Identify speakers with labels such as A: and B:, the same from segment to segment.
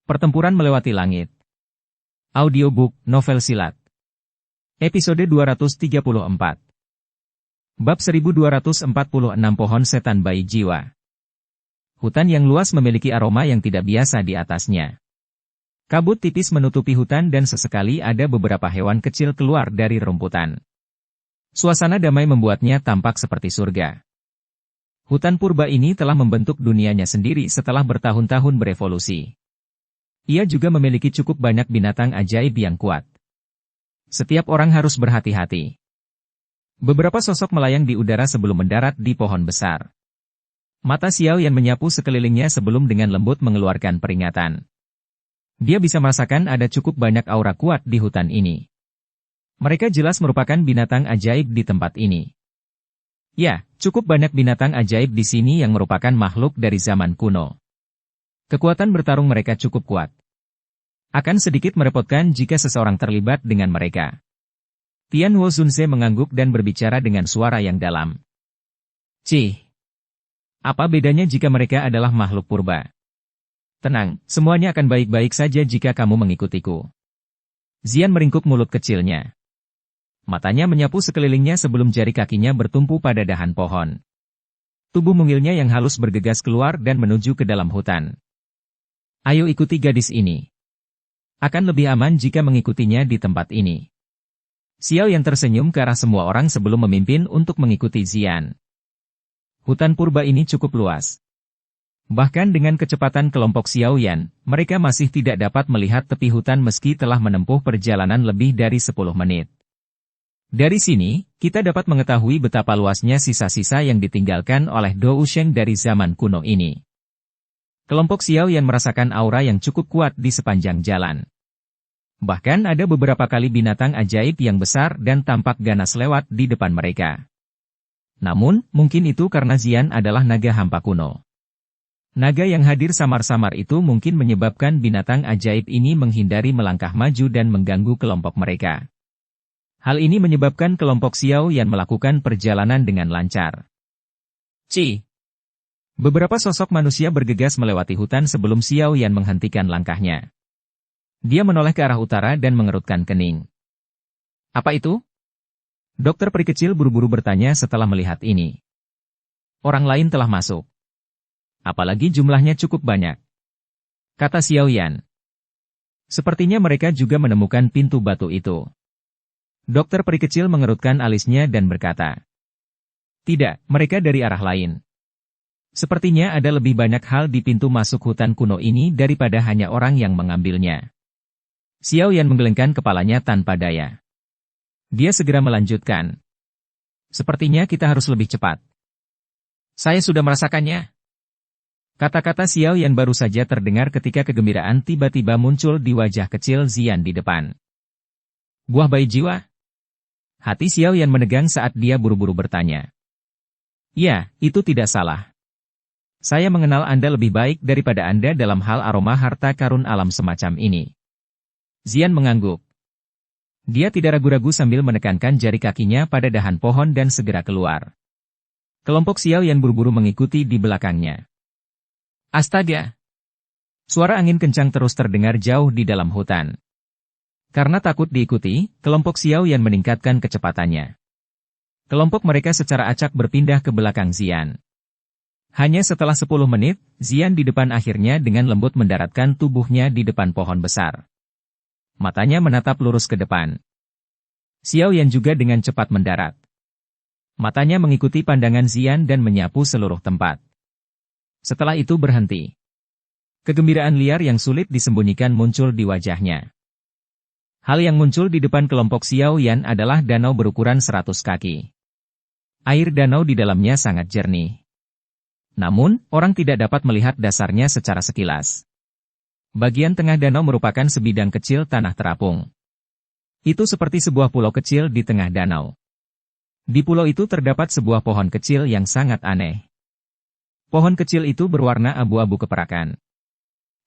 A: Pertempuran melewati langit. Audiobook, novel silat. Episode 234. Bab 1246 Pohon Setan Bayi Jiwa. Hutan yang luas memiliki aroma yang tidak biasa di atasnya. Kabut tipis menutupi hutan dan sesekali ada beberapa hewan kecil keluar dari rumputan. Suasana damai membuatnya tampak seperti surga. Hutan purba ini telah membentuk dunianya sendiri setelah bertahun-tahun berevolusi. Ia juga memiliki cukup banyak binatang ajaib yang kuat. Setiap orang harus berhati-hati. Beberapa sosok melayang di udara sebelum mendarat di pohon besar. Mata Xiao Yan menyapu sekelilingnya sebelum dengan lembut mengeluarkan peringatan. Dia bisa merasakan ada cukup banyak aura kuat di hutan ini. Mereka jelas merupakan binatang ajaib di tempat ini. Ya, cukup banyak binatang ajaib di sini yang merupakan makhluk dari zaman kuno. Kekuatan bertarung mereka cukup kuat. Akan sedikit merepotkan jika seseorang terlibat dengan mereka. Tian Wo Zunze mengangguk dan berbicara dengan suara yang dalam. Cih. Apa bedanya jika mereka adalah makhluk purba? Tenang, semuanya akan baik-baik saja jika kamu mengikutiku. Zian meringkuk mulut kecilnya. Matanya menyapu sekelilingnya sebelum jari kakinya bertumpu pada dahan pohon. Tubuh mungilnya yang halus bergegas keluar dan menuju ke dalam hutan. Ayo ikuti gadis ini. Akan lebih aman jika mengikutinya di tempat ini. Xiao Yan tersenyum ke arah semua orang sebelum memimpin untuk mengikuti Zian. Hutan purba ini cukup luas. Bahkan dengan kecepatan kelompok Xiao Yan, mereka masih tidak dapat melihat tepi hutan meski telah menempuh perjalanan lebih dari 10 menit. Dari sini, kita dapat mengetahui betapa luasnya sisa-sisa yang ditinggalkan oleh Dou Sheng dari zaman kuno ini. Kelompok Xiao Yan merasakan aura yang cukup kuat di sepanjang jalan. Bahkan ada beberapa kali binatang ajaib yang besar dan tampak ganas lewat di depan mereka. Namun, mungkin itu karena Zian adalah naga hampa kuno. Naga yang hadir samar-samar itu mungkin menyebabkan binatang ajaib ini menghindari melangkah maju dan mengganggu kelompok mereka. Hal ini menyebabkan kelompok Xiao Yan melakukan perjalanan dengan lancar. Beberapa sosok manusia bergegas melewati hutan sebelum Xiao Yan menghentikan langkahnya. Dia menoleh ke arah utara dan mengerutkan kening. Apa itu? Dokter peri kecil buru-buru bertanya setelah melihat ini. Orang lain telah masuk. Apalagi jumlahnya cukup banyak. Kata Xiao Yan. Sepertinya mereka juga menemukan pintu batu itu. Dokter peri kecil mengerutkan alisnya dan berkata. Tidak, mereka dari arah lain. Sepertinya ada lebih banyak hal di pintu masuk hutan kuno ini daripada hanya orang yang mengambilnya. Xiao Yan menggelengkan kepalanya tanpa daya. Dia segera melanjutkan. Sepertinya kita harus lebih cepat. Saya sudah merasakannya. Kata-kata Xiao Yan baru saja terdengar ketika kegembiraan tiba-tiba muncul di wajah kecil Zian di depan. Buah bayi jiwa? Hati Xiao Yan menegang saat dia buru-buru bertanya. Ya, itu tidak salah. Saya mengenal Anda lebih baik daripada Anda dalam hal aroma harta karun alam semacam ini. Zian mengangguk. Dia tidak ragu-ragu sambil menekankan jari kakinya pada dahan pohon dan segera keluar. Kelompok Xiao Yan buru-buru mengikuti di belakangnya. Astaga! Suara angin kencang terus terdengar jauh di dalam hutan. Karena takut diikuti, kelompok Xiao Yan meningkatkan kecepatannya. Kelompok mereka secara acak berpindah ke belakang Zian. Hanya setelah 10 menit, Zian di depan akhirnya dengan lembut mendaratkan tubuhnya di depan pohon besar. Matanya menatap lurus ke depan. Xiao Yan juga dengan cepat mendarat. Matanya mengikuti pandangan Zian dan menyapu seluruh tempat. Setelah itu berhenti. Kegembiraan liar yang sulit disembunyikan muncul di wajahnya. Hal yang muncul di depan kelompok Xiao Yan adalah danau berukuran 100 kaki. Air danau di dalamnya sangat jernih. Namun, orang tidak dapat melihat dasarnya secara sekilas. Bagian tengah danau merupakan sebidang kecil tanah terapung. Itu seperti sebuah pulau kecil di tengah danau. Di pulau itu terdapat sebuah pohon kecil yang sangat aneh. Pohon kecil itu berwarna abu-abu keperakan.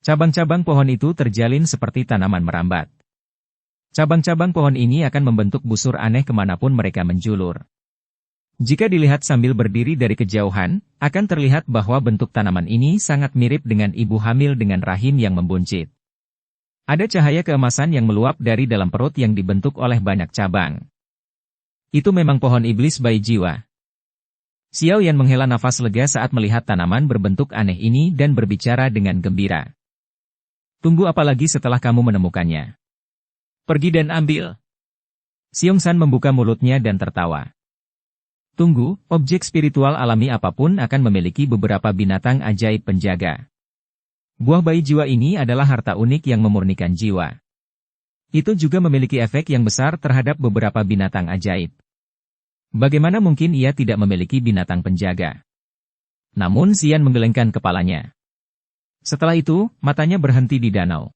A: Cabang-cabang pohon itu terjalin seperti tanaman merambat. Cabang-cabang pohon ini akan membentuk busur aneh kemanapun mereka menjulur. Jika dilihat sambil berdiri dari kejauhan, akan terlihat bahwa bentuk tanaman ini sangat mirip dengan ibu hamil dengan rahim yang membuncit. Ada cahaya keemasan yang meluap dari dalam perut yang dibentuk oleh banyak cabang. Itu memang pohon iblis bayi jiwa. Xiao Yan menghela nafas lega saat melihat tanaman berbentuk aneh ini dan berbicara dengan gembira. Tunggu apa lagi setelah kamu menemukannya? Pergi dan ambil. Xiong San membuka mulutnya dan tertawa. Tunggu, objek spiritual alami apapun akan memiliki beberapa binatang ajaib penjaga. Buah bayi jiwa ini adalah harta unik yang memurnikan jiwa. Itu juga memiliki efek yang besar terhadap beberapa binatang ajaib. Bagaimana mungkin ia tidak memiliki binatang penjaga? Namun Xian menggelengkan kepalanya. Setelah itu, matanya berhenti di danau.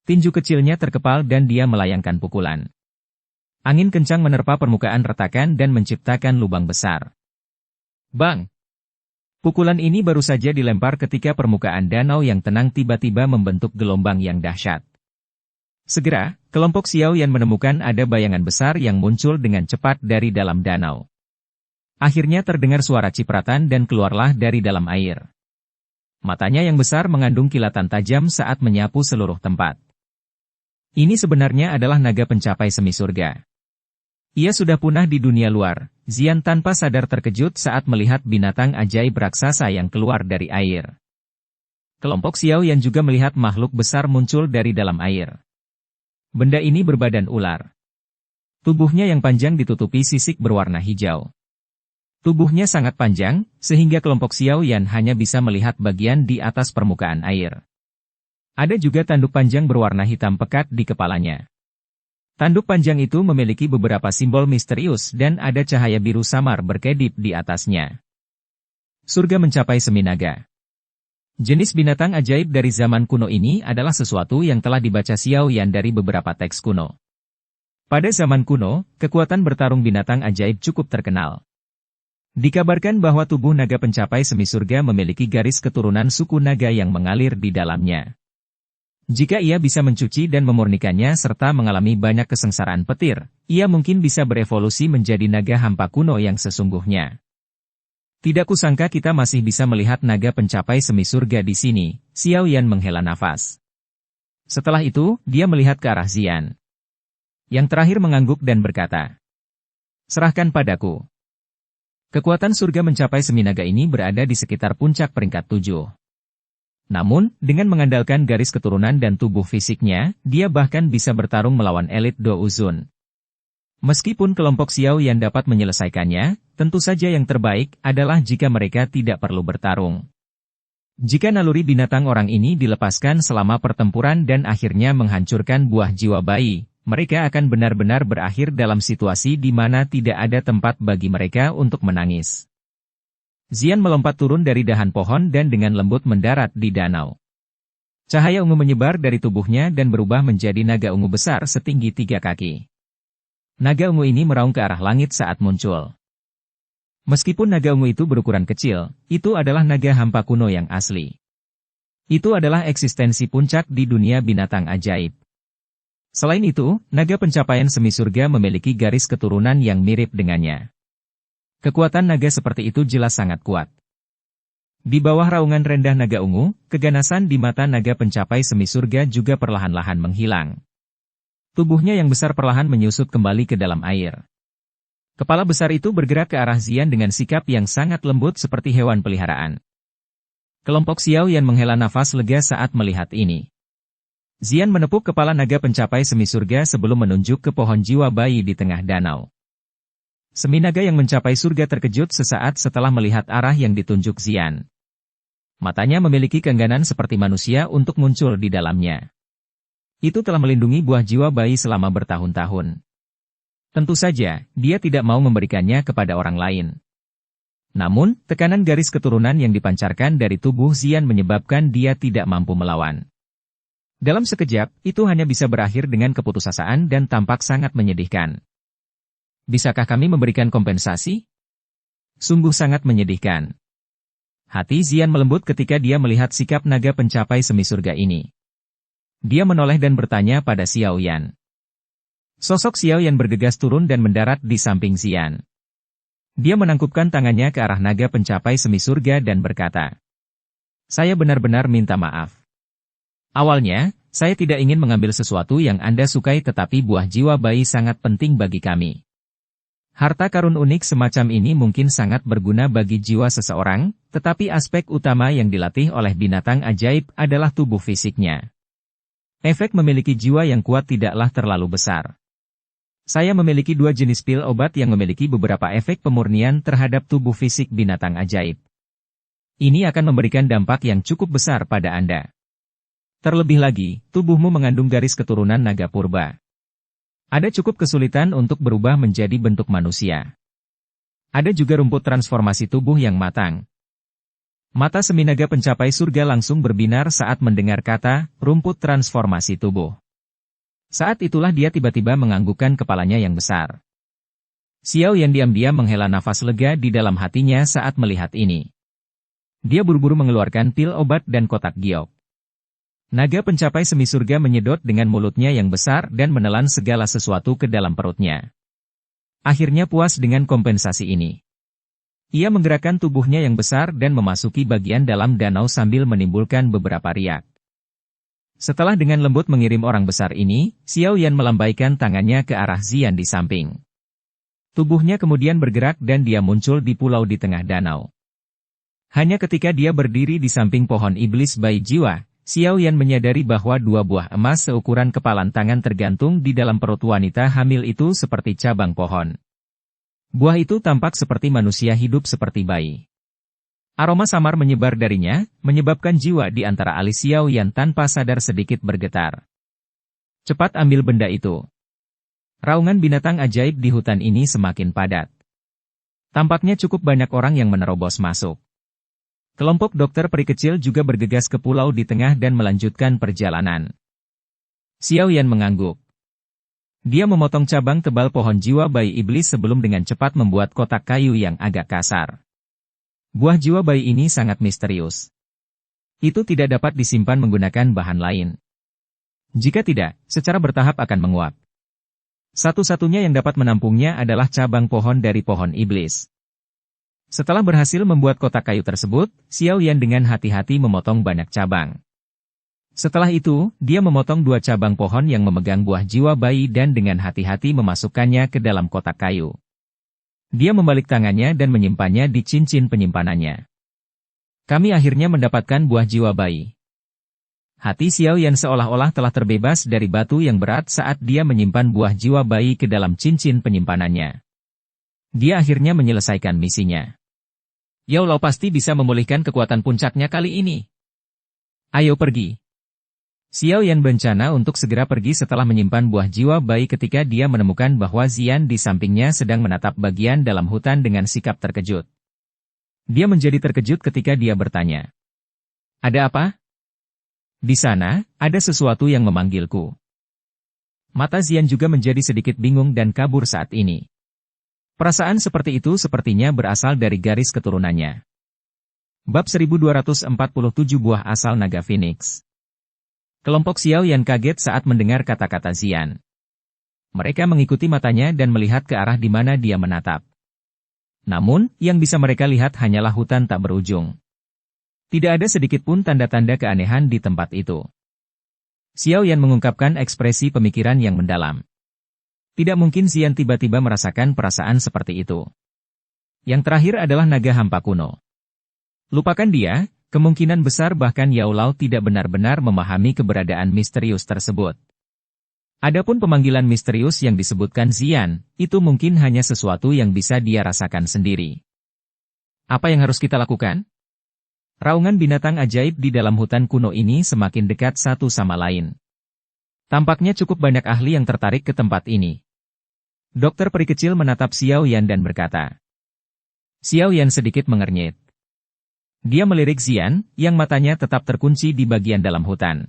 A: Tinju kecilnya terkepal dan dia melayangkan pukulan. Angin kencang menerpa permukaan retakan dan menciptakan lubang besar. Bang! Pukulan ini baru saja dilempar ketika permukaan danau yang tenang tiba-tiba membentuk gelombang yang dahsyat. Segera, kelompok Xiao Yan menemukan ada bayangan besar yang muncul dengan cepat dari dalam danau. Akhirnya terdengar suara cipratan dan keluarlah dari dalam air. Matanya yang besar mengandung kilatan tajam saat menyapu seluruh tempat. Ini sebenarnya adalah naga pencapai semi surga. Ia sudah punah di dunia luar. Xian tanpa sadar terkejut saat melihat binatang ajaib raksasa yang keluar dari air. Kelompok Xiao Yan juga melihat makhluk besar muncul dari dalam air. Benda ini berbadan ular. Tubuhnya yang panjang ditutupi sisik berwarna hijau. Tubuhnya sangat panjang, sehingga kelompok Xiao Yan hanya bisa melihat bagian di atas permukaan air. Ada juga tanduk panjang berwarna hitam pekat di kepalanya. Tanduk panjang itu memiliki beberapa simbol misterius dan ada cahaya biru samar berkedip di atasnya. Surga mencapai semi naga. Jenis binatang ajaib dari zaman kuno ini adalah sesuatu yang telah dibaca Xiao Yan dari beberapa teks kuno. Pada zaman kuno, kekuatan bertarung binatang ajaib cukup terkenal. Dikabarkan bahwa tubuh naga pencapai semi surga memiliki garis keturunan suku naga yang mengalir di dalamnya. Jika ia bisa mencuci dan memurnikannya serta mengalami banyak kesengsaraan petir, ia mungkin bisa berevolusi menjadi naga hampa kuno yang sesungguhnya. Tidak kusangka kita masih bisa melihat naga pencapai semi surga di sini. Xiao Yan menghela nafas. Setelah itu, dia melihat ke arah Xian. Yang terakhir mengangguk dan berkata, "Serahkan padaku." Kekuatan surga mencapai semi naga ini berada di sekitar puncak peringkat 7. Namun, dengan mengandalkan garis keturunan dan tubuh fisiknya, dia bahkan bisa bertarung melawan elit Do Uzun. Meskipun kelompok Xiao Yan dapat menyelesaikannya, tentu saja yang terbaik adalah jika mereka tidak perlu bertarung. Jika naluri binatang orang ini dilepaskan selama pertempuran dan akhirnya menghancurkan buah jiwa bayi, mereka akan benar-benar berakhir dalam situasi di mana tidak ada tempat bagi mereka untuk menangis. Xian melompat turun dari dahan pohon dan dengan lembut mendarat di danau. Cahaya ungu menyebar dari tubuhnya dan berubah menjadi naga ungu besar setinggi 3 kaki. Naga ungu ini meraung ke arah langit saat muncul. Meskipun naga ungu itu berukuran kecil, itu adalah naga hampa kuno yang asli. Itu adalah eksistensi puncak di dunia binatang ajaib. Selain itu, naga pencapaian semi surga memiliki garis keturunan yang mirip dengannya. Kekuatan naga seperti itu jelas sangat kuat. Di bawah raungan rendah naga ungu, keganasan di mata naga pencapai semi surga juga perlahan-lahan menghilang. Tubuhnya yang besar perlahan menyusut kembali ke dalam air. Kepala besar itu bergerak ke arah Xian dengan sikap yang sangat lembut seperti hewan peliharaan. Kelompok Xiao Yan menghela nafas lega saat melihat ini. Xian menepuk kepala naga pencapai semi surga sebelum menunjuk ke pohon jiwa bayi di tengah danau. Semi naga yang mencapai surga terkejut sesaat setelah melihat arah yang ditunjuk Xian. Matanya memiliki keengganan seperti manusia untuk muncul di dalamnya. Itu telah melindungi buah jiwa bayi selama bertahun-tahun. Tentu saja, dia tidak mau memberikannya kepada orang lain. Namun, tekanan garis keturunan yang dipancarkan dari tubuh Xian menyebabkan dia tidak mampu melawan. Dalam sekejap, itu hanya bisa berakhir dengan keputusasaan dan tampak sangat menyedihkan. Bisakah kami memberikan kompensasi? Sungguh sangat menyedihkan. Hati Xian melembut ketika dia melihat sikap naga pencapai semi surga ini. Dia menoleh dan bertanya pada Xiao Yan. Sosok Xiao Yan bergegas turun dan mendarat di samping Xian. Dia menangkupkan tangannya ke arah naga pencapai semi surga dan berkata, "Saya benar-benar minta maaf. Awalnya, saya tidak ingin mengambil sesuatu yang Anda sukai tetapi buah jiwa bayi sangat penting bagi kami. Harta karun unik semacam ini mungkin sangat berguna bagi jiwa seseorang, tetapi aspek utama yang dilatih oleh binatang ajaib adalah tubuh fisiknya. Efek memiliki jiwa yang kuat tidaklah terlalu besar. Saya memiliki 2 jenis pil obat yang memiliki beberapa efek pemurnian terhadap tubuh fisik binatang ajaib. Ini akan memberikan dampak yang cukup besar pada Anda. Terlebih lagi, tubuhmu mengandung garis keturunan naga purba. Ada cukup kesulitan untuk berubah menjadi bentuk manusia. Ada juga rumput transformasi tubuh yang matang. Mata semi naga pencapai surga langsung berbinar saat mendengar kata rumput transformasi tubuh. Saat itulah dia tiba-tiba menganggukkan kepalanya yang besar. Xiao Yan diam-diam menghela nafas lega di dalam hatinya saat melihat ini. Dia buru-buru mengeluarkan pil obat dan kotak giok. Naga pencapai semi surga menyedot dengan mulutnya yang besar dan menelan segala sesuatu ke dalam perutnya. Akhirnya puas dengan kompensasi ini. Ia menggerakkan tubuhnya yang besar dan memasuki bagian dalam danau sambil menimbulkan beberapa riak. Setelah dengan lembut mengirim orang besar ini, Xiao Yan melambaikan tangannya ke arah Zian di samping. Tubuhnya kemudian bergerak dan dia muncul di pulau di tengah danau. Hanya ketika dia berdiri di samping pohon iblis bayi jiwa, Xiao Yan menyadari bahwa 2 buah emas seukuran kepalan tangan tergantung di dalam perut wanita hamil itu seperti cabang pohon. Buah itu tampak seperti manusia hidup seperti bayi. Aroma samar menyebar darinya, menyebabkan jiwa di antara alis Xiao Yan tanpa sadar sedikit bergetar. Cepat ambil benda itu. Raungan binatang ajaib di hutan ini semakin padat. Tampaknya cukup banyak orang yang menerobos masuk. Kelompok dokter peri kecil juga bergegas ke pulau di tengah dan melanjutkan perjalanan. Xiao Yan mengangguk. Dia memotong cabang tebal pohon jiwa bayi iblis sebelum dengan cepat membuat kotak kayu yang agak kasar. Buah jiwa bayi ini sangat misterius. Itu tidak dapat disimpan menggunakan bahan lain. Jika tidak, secara bertahap akan menguap. Satu-satunya yang dapat menampungnya adalah cabang pohon dari pohon iblis. Setelah berhasil membuat kotak kayu tersebut, Xiao Yan dengan hati-hati memotong banyak cabang. Setelah itu, dia memotong 2 cabang pohon yang memegang buah jiwa bayi dan dengan hati-hati memasukkannya ke dalam kotak kayu. Dia membalik tangannya dan menyimpannya di cincin penyimpanannya. Kami akhirnya mendapatkan buah jiwa bayi. Hati Xiao Yan seolah-olah telah terbebas dari batu yang berat saat dia menyimpan buah jiwa bayi ke dalam cincin penyimpanannya. Dia akhirnya menyelesaikan misinya. Yao Lao pasti bisa memulihkan kekuatan puncaknya kali ini. Ayo pergi. Xiao Yan berencana untuk segera pergi setelah menyimpan buah jiwa bayi ketika dia menemukan bahwa Zian di sampingnya sedang menatap bagian dalam hutan dengan sikap terkejut. Dia menjadi terkejut ketika dia bertanya. Ada apa? Di sana, ada sesuatu yang memanggilku. Mata Zian juga menjadi sedikit bingung dan kabur saat ini. Perasaan seperti itu sepertinya berasal dari garis keturunannya. Bab 1247 Buah Asal Naga Phoenix. Kelompok Xiao Yan kaget saat mendengar kata-kata Zian. Mereka mengikuti matanya dan melihat ke arah di mana dia menatap. Namun, yang bisa mereka lihat hanyalah hutan tak berujung. Tidak ada sedikit pun tanda-tanda keanehan di tempat itu. Xiao Yan mengungkapkan ekspresi pemikiran yang mendalam. Tidak mungkin Zian tiba-tiba merasakan perasaan seperti itu. Yang terakhir adalah naga hampa kuno. Lupakan dia. Kemungkinan besar bahkan Yao Lao tidak benar-benar memahami keberadaan misterius tersebut. Adapun pemanggilan misterius yang disebutkan Zian, itu mungkin hanya sesuatu yang bisa dia rasakan sendiri. Apa yang harus kita lakukan? Raungan binatang ajaib di dalam hutan kuno ini semakin dekat satu sama lain. Tampaknya cukup banyak ahli yang tertarik ke tempat ini. Dokter peri kecil menatap Xiao Yan dan berkata. Xiao Yan sedikit mengernyit. Dia melirik Zian, yang matanya tetap terkunci di bagian dalam hutan.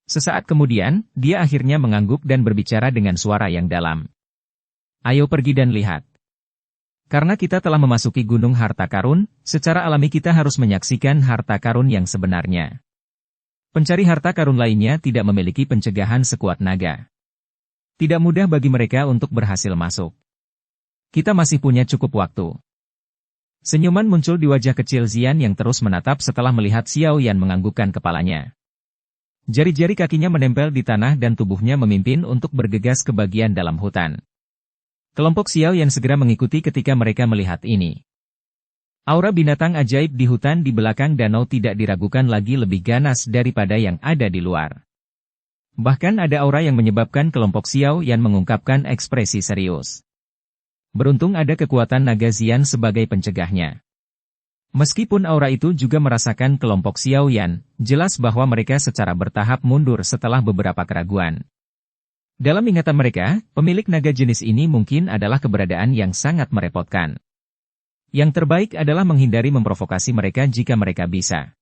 A: Sesaat kemudian, dia akhirnya mengangguk dan berbicara dengan suara yang dalam. Ayo pergi dan lihat. Karena kita telah memasuki gunung harta karun, secara alami kita harus menyaksikan harta karun yang sebenarnya. Pencari harta karun lainnya tidak memiliki pencegahan sekuat naga. Tidak mudah bagi mereka untuk berhasil masuk. Kita masih punya cukup waktu. Senyuman muncul di wajah kecil Zian yang terus menatap setelah melihat Xiao Yan menganggukkan kepalanya. Jari-jari kakinya menempel di tanah dan tubuhnya memimpin untuk bergegas ke bagian dalam hutan. Kelompok Xiao Yan segera mengikuti ketika mereka melihat ini. Aura binatang ajaib di hutan di belakang danau tidak diragukan lagi lebih ganas daripada yang ada di luar. Bahkan ada aura yang menyebabkan kelompok Xiao Yan mengungkapkan ekspresi serius. Beruntung ada kekuatan naga Xian sebagai pencegahnya. Meskipun aura itu juga merasakan kelompok Xiao Yan, jelas bahwa mereka secara bertahap mundur setelah beberapa keraguan. Dalam ingatan mereka, pemilik naga jenis ini mungkin adalah keberadaan yang sangat merepotkan. Yang terbaik adalah menghindari memprovokasi mereka jika mereka bisa.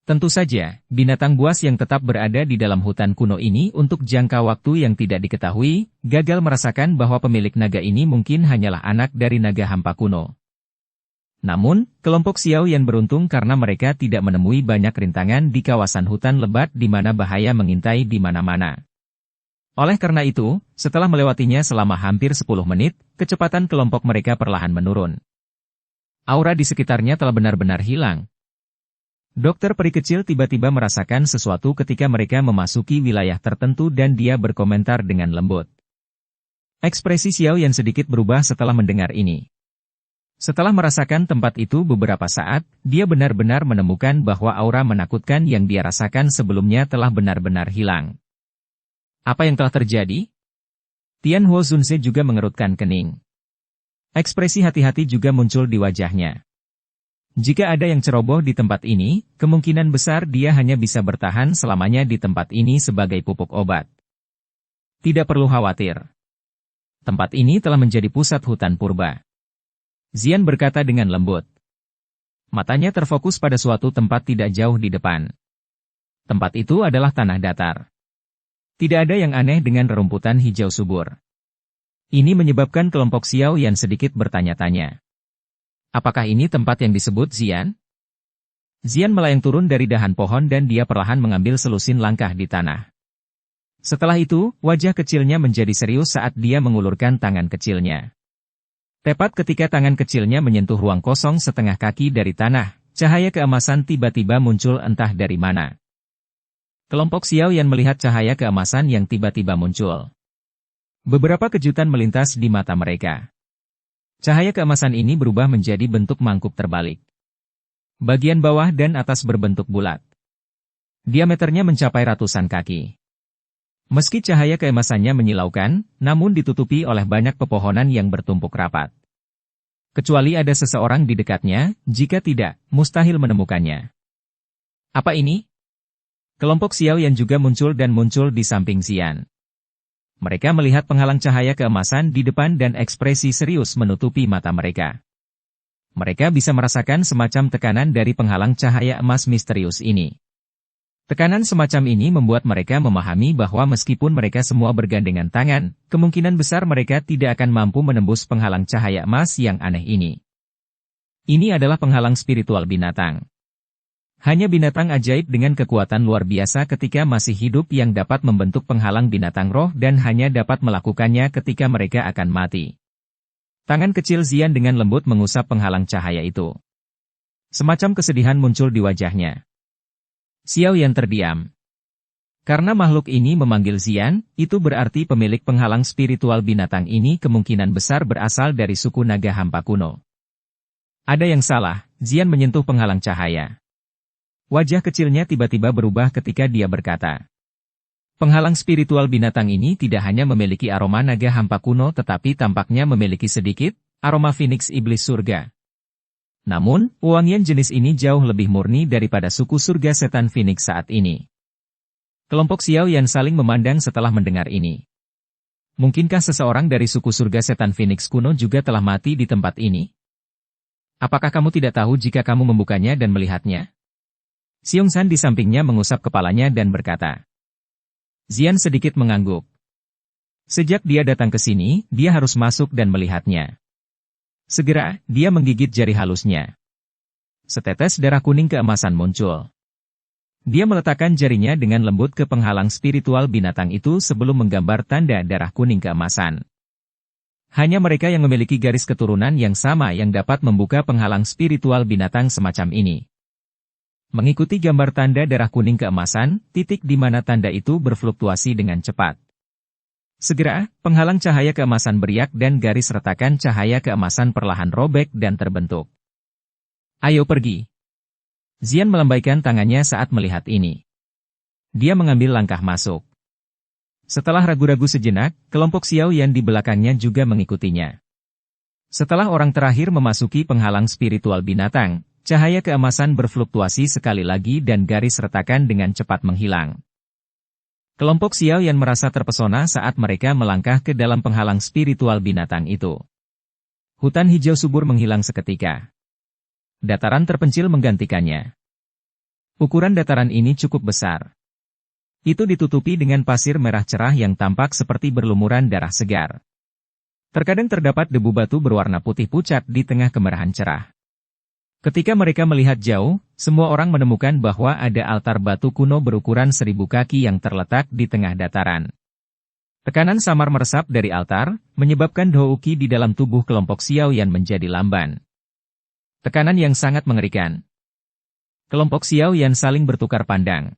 A: Tentu saja, binatang buas yang tetap berada di dalam hutan kuno ini untuk jangka waktu yang tidak diketahui, gagal merasakan bahwa pemilik naga ini mungkin hanyalah anak dari naga hampa kuno. Namun, kelompok Xiao Yan beruntung karena mereka tidak menemui banyak rintangan di kawasan hutan lebat di mana bahaya mengintai di mana-mana. Oleh karena itu, setelah melewatinya selama hampir 10 menit, kecepatan kelompok mereka perlahan menurun. Aura di sekitarnya telah benar-benar hilang. Dokter peri kecil tiba-tiba merasakan sesuatu ketika mereka memasuki wilayah tertentu dan dia berkomentar dengan lembut. Ekspresi Xiao Yan sedikit berubah setelah mendengar ini. Setelah merasakan tempat itu beberapa saat, dia benar-benar menemukan bahwa aura menakutkan yang dia rasakan sebelumnya telah benar-benar hilang. Apa yang telah terjadi? Tian Huo Zunze juga mengerutkan kening. Ekspresi hati-hati juga muncul di wajahnya. Jika ada yang ceroboh di tempat ini, kemungkinan besar dia hanya bisa bertahan selamanya di tempat ini sebagai pupuk obat. Tidak perlu khawatir. Tempat ini telah menjadi pusat hutan purba. Xian berkata dengan lembut. Matanya terfokus pada suatu tempat tidak jauh di depan. Tempat itu adalah tanah datar. Tidak ada yang aneh dengan rerumputan hijau subur. Ini menyebabkan kelompok Xiao Yan sedikit bertanya-tanya. Apakah ini tempat yang disebut Xian? Xian melayang turun dari dahan pohon dan dia perlahan mengambil selusin langkah di tanah. Setelah itu, wajah kecilnya menjadi serius saat dia mengulurkan tangan kecilnya. Tepat ketika tangan kecilnya menyentuh ruang kosong setengah kaki dari tanah, cahaya keemasan tiba-tiba muncul entah dari mana. Kelompok Xiao Yan melihat cahaya keemasan yang tiba-tiba muncul. Beberapa kejutan melintas di mata mereka. Cahaya keemasan ini berubah menjadi bentuk mangkuk terbalik. Bagian bawah dan atas berbentuk bulat. Diameternya mencapai ratusan kaki. Meski cahaya keemasannya menyilaukan, namun ditutupi oleh banyak pepohonan yang bertumpuk rapat. Kecuali ada seseorang di dekatnya, jika tidak, mustahil menemukannya. Apa ini? Kelompok Xiao Yan juga muncul di samping Xian. Mereka melihat penghalang cahaya keemasan di depan dan ekspresi serius menutupi mata mereka. Mereka bisa merasakan semacam tekanan dari penghalang cahaya emas misterius ini. Tekanan semacam ini membuat mereka memahami bahwa meskipun mereka semua bergandengan tangan, kemungkinan besar mereka tidak akan mampu menembus penghalang cahaya emas yang aneh ini. Ini adalah penghalang spiritual binatang. Hanya binatang ajaib dengan kekuatan luar biasa ketika masih hidup yang dapat membentuk penghalang binatang roh dan hanya dapat melakukannya ketika mereka akan mati. Tangan kecil Xian dengan lembut mengusap penghalang cahaya itu. Semacam kesedihan muncul di wajahnya. Xiao Yan terdiam. Karena makhluk ini memanggil Xian, itu berarti pemilik penghalang spiritual binatang ini kemungkinan besar berasal dari suku naga hampa kuno. Ada yang salah, Xian menyentuh penghalang cahaya. Wajah kecilnya tiba-tiba berubah ketika dia berkata. Penghalang spiritual binatang ini tidak hanya memiliki aroma naga hampa kuno tetapi tampaknya memiliki sedikit aroma Phoenix iblis surga. Namun, wangian jenis ini jauh lebih murni daripada suku surga setan Phoenix saat ini. Kelompok Xiao Yan saling memandang setelah mendengar ini. Mungkinkah seseorang dari suku surga setan Phoenix kuno juga telah mati di tempat ini? Apakah kamu tidak tahu jika kamu membukanya dan melihatnya? Xiong San di sampingnya mengusap kepalanya dan berkata. Xian sedikit mengangguk. Sejak dia datang ke sini, dia harus masuk dan melihatnya. Segera, dia menggigit jari halusnya. Setetes darah kuning keemasan muncul. Dia meletakkan jarinya dengan lembut ke penghalang spiritual binatang itu sebelum menggambar tanda darah kuning keemasan. Hanya mereka yang memiliki garis keturunan yang sama yang dapat membuka penghalang spiritual binatang semacam ini. Mengikuti gambar tanda darah kuning keemasan, titik di mana tanda itu berfluktuasi dengan cepat. Segera, penghalang cahaya keemasan beriak dan garis retakan cahaya keemasan perlahan robek dan terbentuk. Ayo pergi. Xian melambaikan tangannya saat melihat ini. Dia mengambil langkah masuk. Setelah ragu-ragu sejenak, kelompok Xiao Yan di belakangnya juga mengikutinya. Setelah orang terakhir memasuki penghalang spiritual binatang, cahaya keemasan berfluktuasi sekali lagi dan garis retakan dengan cepat menghilang. Kelompok Xiao Yan merasa terpesona saat mereka melangkah ke dalam penghalang spiritual binatang itu. Hutan hijau subur menghilang seketika. Dataran terpencil menggantikannya. Ukuran dataran ini cukup besar. Itu ditutupi dengan pasir merah cerah yang tampak seperti berlumuran darah segar. Terkadang terdapat debu batu berwarna putih pucat di tengah kemerahan cerah. Ketika mereka melihat jauh, semua orang menemukan bahwa ada altar batu kuno berukuran 1000 kaki yang terletak di tengah dataran. Tekanan samar meresap dari altar, menyebabkan Douqi di dalam tubuh kelompok Xiao Yan menjadi lamban. Tekanan yang sangat mengerikan. Kelompok Xiao Yan saling bertukar pandang.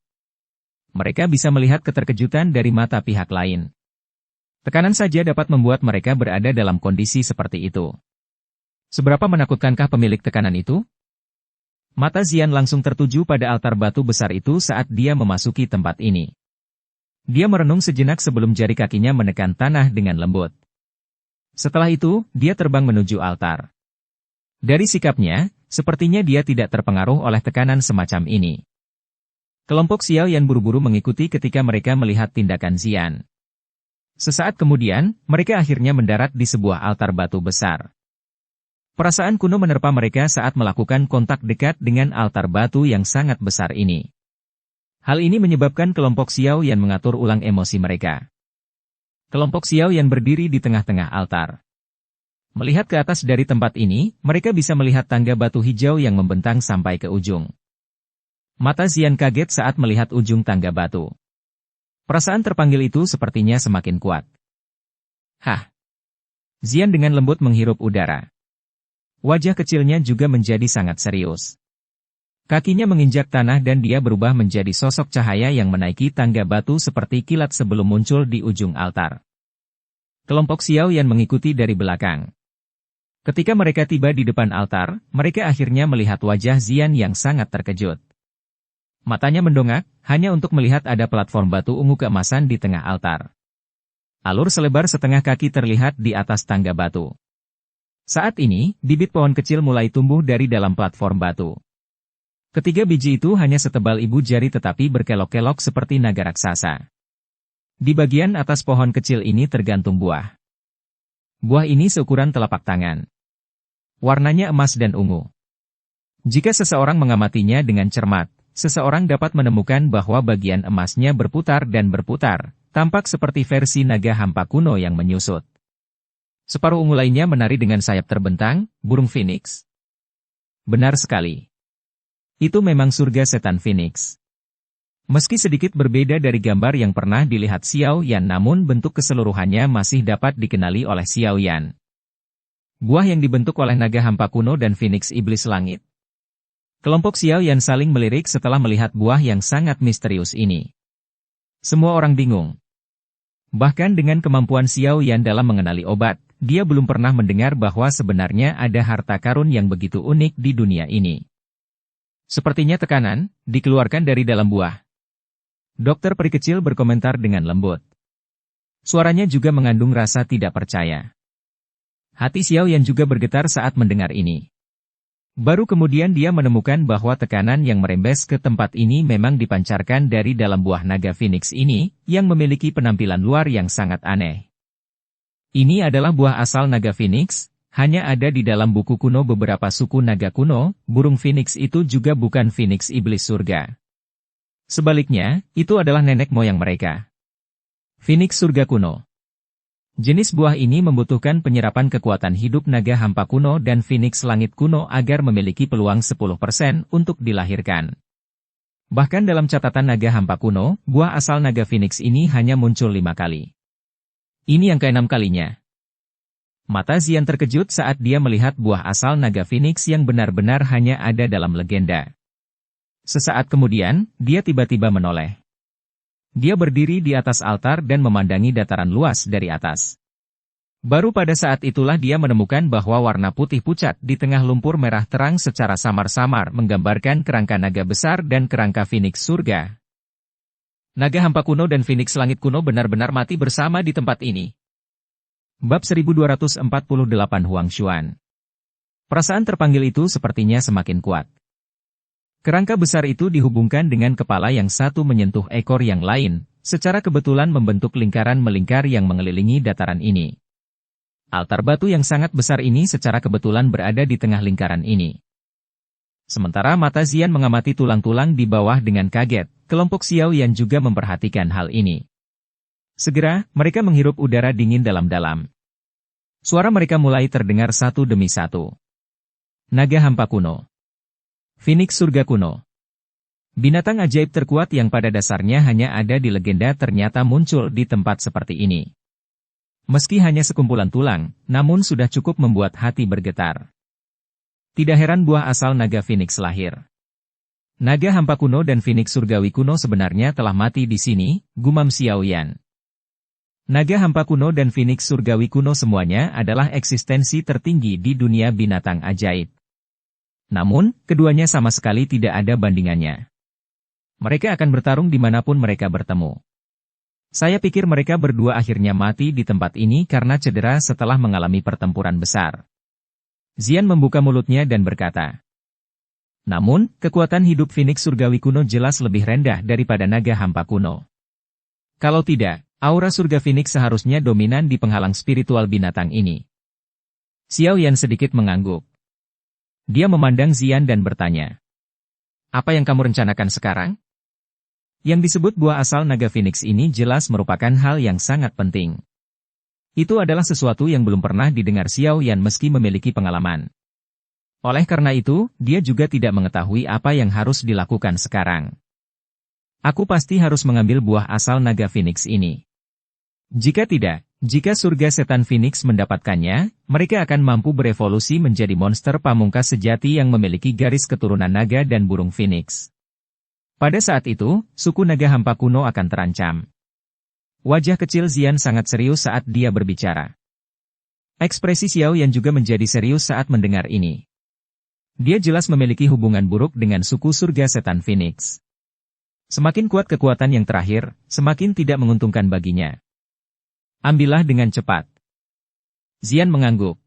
A: Mereka bisa melihat keterkejutan dari mata pihak lain. Tekanan saja dapat membuat mereka berada dalam kondisi seperti itu. Seberapa menakutkankah pemilik tekanan itu? Mata Xian langsung tertuju pada altar batu besar itu saat dia memasuki tempat ini. Dia merenung sejenak sebelum jari kakinya menekan tanah dengan lembut. Setelah itu, dia terbang menuju altar. Dari sikapnya, sepertinya dia tidak terpengaruh oleh tekanan semacam ini. Kelompok Xiao Yan buru-buru mengikuti ketika mereka melihat tindakan Xian. Sesaat kemudian, mereka akhirnya mendarat di sebuah altar batu besar. Perasaan kuno menerpa mereka saat melakukan kontak dekat dengan altar batu yang sangat besar ini. Hal ini menyebabkan kelompok Xiao Yan mengatur ulang emosi mereka. Kelompok Xiao Yan berdiri di tengah-tengah altar. Melihat ke atas dari tempat ini, mereka bisa melihat tangga batu hijau yang membentang sampai ke ujung. Mata Xian kaget saat melihat ujung tangga batu. Perasaan terpanggil itu sepertinya semakin kuat. Hah! Xian dengan lembut menghirup udara. Wajah kecilnya juga menjadi sangat serius. Kakinya menginjak tanah dan dia berubah menjadi sosok cahaya yang menaiki tangga batu seperti kilat sebelum muncul di ujung altar. Kelompok Xiao Yan mengikuti dari belakang. Ketika mereka tiba di depan altar, mereka akhirnya melihat wajah Xian yang sangat terkejut. Matanya mendongak, hanya untuk melihat ada platform batu ungu keemasan di tengah altar. Alur selebar setengah kaki terlihat di atas tangga batu. Saat ini, bibit pohon kecil mulai tumbuh dari dalam platform batu. Ketiga biji itu hanya setebal ibu jari tetapi berkelok-kelok seperti naga raksasa. Di bagian atas pohon kecil ini tergantung buah. Buah ini seukuran telapak tangan. Warnanya emas dan ungu. Jika seseorang mengamatinya dengan cermat, seseorang dapat menemukan bahwa bagian emasnya berputar dan berputar, tampak seperti versi naga hampa kuno yang menyusut. Separuh ungu lainnya menari dengan sayap terbentang, burung phoenix. Benar sekali. Itu memang surga setan phoenix. Meski sedikit berbeda dari gambar yang pernah dilihat Xiao Yan namun bentuk keseluruhannya masih dapat dikenali oleh Xiao Yan. Buah yang dibentuk oleh naga hampa kuno dan phoenix iblis langit. Kelompok Xiao Yan saling melirik setelah melihat buah yang sangat misterius ini. Semua orang bingung. Bahkan dengan kemampuan Xiao Yan dalam mengenali obat, dia belum pernah mendengar bahwa sebenarnya ada harta karun yang begitu unik di dunia ini. Sepertinya tekanan dikeluarkan dari dalam buah. Dokter peri kecil berkomentar dengan lembut. Suaranya juga mengandung rasa tidak percaya. Hati Xiao Yan juga bergetar saat mendengar ini. Baru kemudian dia menemukan bahwa tekanan yang merembes ke tempat ini memang dipancarkan dari dalam buah naga phoenix ini, yang memiliki penampilan luar yang sangat aneh. Ini adalah buah asal naga phoenix, hanya ada di dalam buku kuno beberapa suku naga kuno, burung phoenix itu juga bukan phoenix iblis surga. Sebaliknya, itu adalah nenek moyang mereka. Phoenix surga kuno. Jenis buah ini membutuhkan penyerapan kekuatan hidup naga hampa kuno dan phoenix langit kuno agar memiliki peluang 10% untuk dilahirkan. Bahkan dalam catatan naga hampa kuno, buah asal naga phoenix ini hanya muncul 5 kali. Ini yang ke-6 kalinya. Mata Xian terkejut saat dia melihat buah asal naga phoenix yang benar-benar hanya ada dalam legenda. Sesaat kemudian, dia tiba-tiba menoleh. Dia berdiri di atas altar dan memandangi dataran luas dari atas. Baru pada saat itulah dia menemukan bahwa warna putih pucat di tengah lumpur merah terang secara samar-samar menggambarkan kerangka naga besar dan kerangka Phoenix surga. Naga hampa kuno dan Phoenix langit kuno benar-benar mati bersama di tempat ini. Bab 1248 Huang Xuan. Perasaan terpanggil itu sepertinya semakin kuat. Kerangka besar itu dihubungkan dengan kepala yang satu menyentuh ekor yang lain, secara kebetulan membentuk lingkaran melingkar yang mengelilingi dataran ini. Altar batu yang sangat besar ini secara kebetulan berada di tengah lingkaran ini. Sementara mata Zian mengamati tulang-tulang di bawah dengan kaget, kelompok Xiao Yan juga memperhatikan hal ini. Segera, mereka menghirup udara dingin dalam-dalam. Suara mereka mulai terdengar satu demi satu. Naga hampa kuno. Phoenix surga kuno. Binatang ajaib terkuat yang pada dasarnya hanya ada di legenda ternyata muncul di tempat seperti ini. Meski hanya sekumpulan tulang, namun sudah cukup membuat hati bergetar. Tidak heran buah asal naga Phoenix lahir. Naga hampa kuno dan Phoenix surgawi kuno sebenarnya telah mati di sini, gumam Xiao Yan. Naga hampa kuno dan Phoenix surgawi kuno semuanya adalah eksistensi tertinggi di dunia binatang ajaib. Namun, keduanya sama sekali tidak ada bandingannya. Mereka akan bertarung dimanapun mereka bertemu. Saya pikir mereka berdua akhirnya mati di tempat ini karena cedera setelah mengalami pertempuran besar. Zian membuka mulutnya dan berkata. Namun, kekuatan hidup Phoenix surgawi kuno jelas lebih rendah daripada naga hampa kuno. Kalau tidak, aura surga Phoenix seharusnya dominan di penghalang spiritual binatang ini. Xiao Yan sedikit mengangguk. Dia memandang Zian dan bertanya. Apa yang kamu rencanakan sekarang? Yang disebut buah asal naga Phoenix ini jelas merupakan hal yang sangat penting. Itu adalah sesuatu yang belum pernah didengar Xiao Yan meski memiliki pengalaman. Oleh karena itu, dia juga tidak mengetahui apa yang harus dilakukan sekarang. Aku pasti harus mengambil buah asal naga Phoenix ini. Jika tidak, jika surga setan Phoenix mendapatkannya, mereka akan mampu berevolusi menjadi monster pamungkas sejati yang memiliki garis keturunan naga dan burung Phoenix. Pada saat itu, suku naga hampa kuno akan terancam. Wajah kecil Zian sangat serius saat dia berbicara. Ekspresi Xiao Yan juga menjadi serius saat mendengar ini. Dia jelas memiliki hubungan buruk dengan suku surga setan Phoenix. Semakin kuat kekuatan yang terakhir, semakin tidak menguntungkan baginya. Ambillah dengan cepat. Zian mengangguk.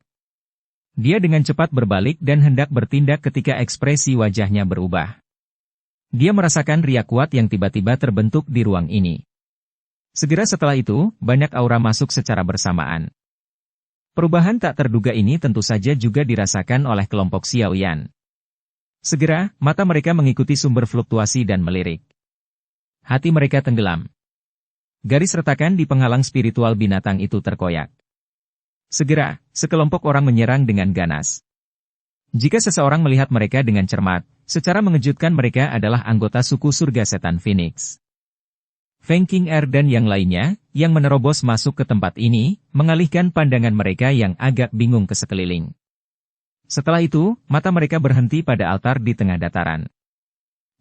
A: Dia dengan cepat berbalik dan hendak bertindak ketika ekspresi wajahnya berubah. Dia merasakan riak kuat yang tiba-tiba terbentuk di ruang ini. Segera setelah itu, banyak aura masuk secara bersamaan. Perubahan tak terduga ini tentu saja juga dirasakan oleh kelompok Xiao Yan. Segera, mata mereka mengikuti sumber fluktuasi dan melirik. Hati mereka tenggelam. Garis retakan di penghalang spiritual binatang itu terkoyak. Segera, sekelompok orang menyerang dengan ganas. Jika seseorang melihat mereka dengan cermat, secara mengejutkan mereka adalah anggota suku surga setan Phoenix. Feng Qing'er dan yang lainnya, yang menerobos masuk ke tempat ini, mengalihkan pandangan mereka yang agak bingung ke sekeliling. Setelah itu, mata mereka berhenti pada altar di tengah dataran.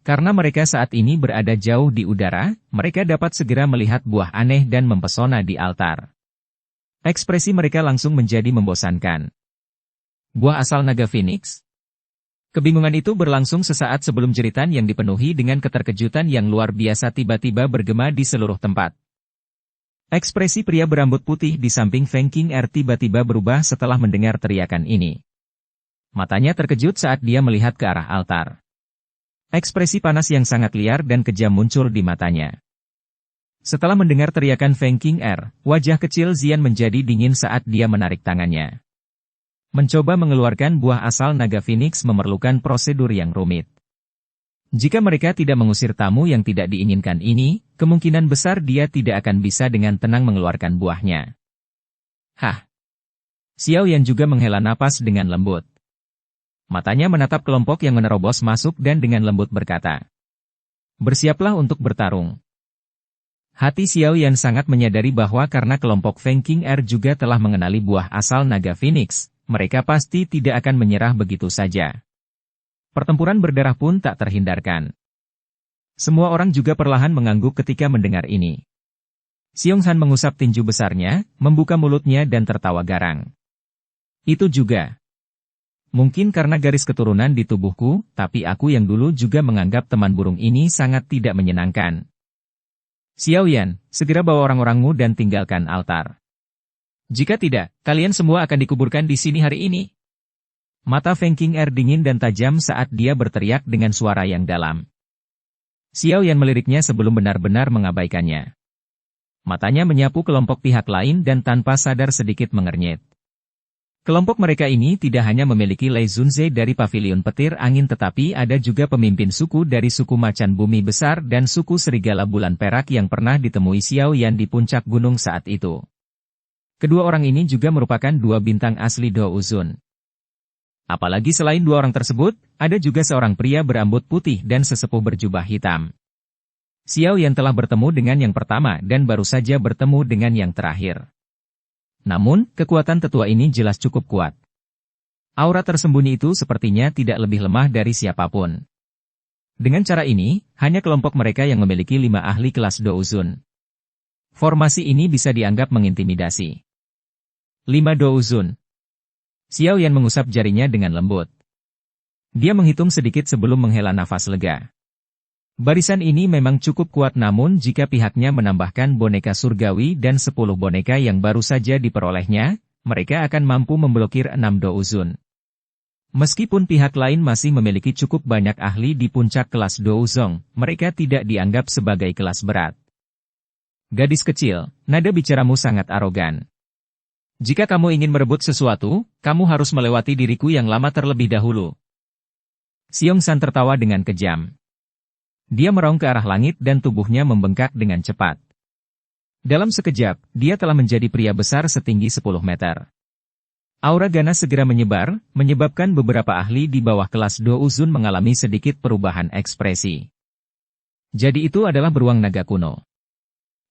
A: Karena mereka saat ini berada jauh di udara, mereka dapat segera melihat buah aneh dan mempesona di altar. Ekspresi mereka langsung menjadi membosankan. Buah asal naga Phoenix? Kebingungan itu berlangsung sesaat sebelum jeritan yang dipenuhi dengan keterkejutan yang luar biasa tiba-tiba bergema di seluruh tempat. Ekspresi pria berambut putih di samping Feng Qing'er tiba-tiba berubah setelah mendengar teriakan ini. Matanya terkejut saat dia melihat ke arah altar. Ekspresi panas yang sangat liar dan kejam muncul di matanya. Setelah mendengar teriakan Feng Qing'er, wajah kecil Zian menjadi dingin saat dia menarik tangannya. Mencoba mengeluarkan buah asal naga Phoenix memerlukan prosedur yang rumit. Jika mereka tidak mengusir tamu yang tidak diinginkan ini, kemungkinan besar dia tidak akan bisa dengan tenang mengeluarkan buahnya. Hah! Xiao Yan juga menghela napas dengan lembut. Matanya menatap kelompok yang menerobos masuk dan dengan lembut berkata, "Bersiaplah untuk bertarung." Hati Xiao Yan sangat menyadari bahwa karena kelompok Feng Qing'er juga telah mengenali buah asal naga Phoenix, mereka pasti tidak akan menyerah begitu saja. Pertempuran berdarah pun tak terhindarkan. Semua orang juga perlahan mengangguk ketika mendengar ini. Xionghan mengusap tinju besarnya, membuka mulutnya dan tertawa garang. Itu juga. Mungkin karena garis keturunan di tubuhku, tapi aku yang dulu juga menganggap teman burung ini sangat tidak menyenangkan. Xiaoyan, segera bawa orang-orangmu dan tinggalkan altar. Jika tidak, kalian semua akan dikuburkan di sini hari ini. Mata Feng Qing'er dingin dan tajam saat dia berteriak dengan suara yang dalam. Xiaoyan meliriknya sebelum benar-benar mengabaikannya. Matanya menyapu kelompok pihak lain dan tanpa sadar sedikit mengernyit. Kelompok mereka ini tidak hanya memiliki Lei Zunze dari Pavilion Petir Angin tetapi ada juga pemimpin suku dari suku Macan Bumi Besar dan suku Serigala Bulan Perak yang pernah ditemui Xiaoyan di puncak gunung saat itu. Kedua orang ini juga merupakan dua bintang asli Do Uzun. Apalagi selain dua orang tersebut, ada juga seorang pria berambut putih dan sesepuh berjubah hitam. Xiaoyan telah bertemu dengan yang pertama dan baru saja bertemu dengan yang terakhir. Namun, kekuatan tetua ini jelas cukup kuat. Aura tersembunyi itu sepertinya tidak lebih lemah dari siapapun. Dengan cara ini, hanya kelompok mereka yang memiliki 5 ahli kelas Do Uzun. Formasi ini bisa dianggap mengintimidasi. 5 Do Uzun. Xiaoyan mengusap jarinya dengan lembut. Dia menghitung sedikit sebelum menghela nafas lega. Barisan ini memang cukup kuat namun jika pihaknya menambahkan boneka surgawi dan 10 boneka yang baru saja diperolehnya, mereka akan mampu memblokir 6 Do Uzun. Meskipun pihak lain masih memiliki cukup banyak ahli di puncak kelas Do Uzong, mereka tidak dianggap sebagai kelas berat. Gadis kecil, nada bicaramu sangat arogan. Jika kamu ingin merebut sesuatu, kamu harus melewati diriku yang lama terlebih dahulu. Xiongsan tertawa dengan kejam. Dia meraung ke arah langit dan tubuhnya membengkak dengan cepat. Dalam sekejap, dia telah menjadi pria besar setinggi 10 meter. Aura ganas segera menyebar, menyebabkan beberapa ahli di bawah kelas Do Uzun mengalami sedikit perubahan ekspresi. Jadi itu adalah beruang naga kuno.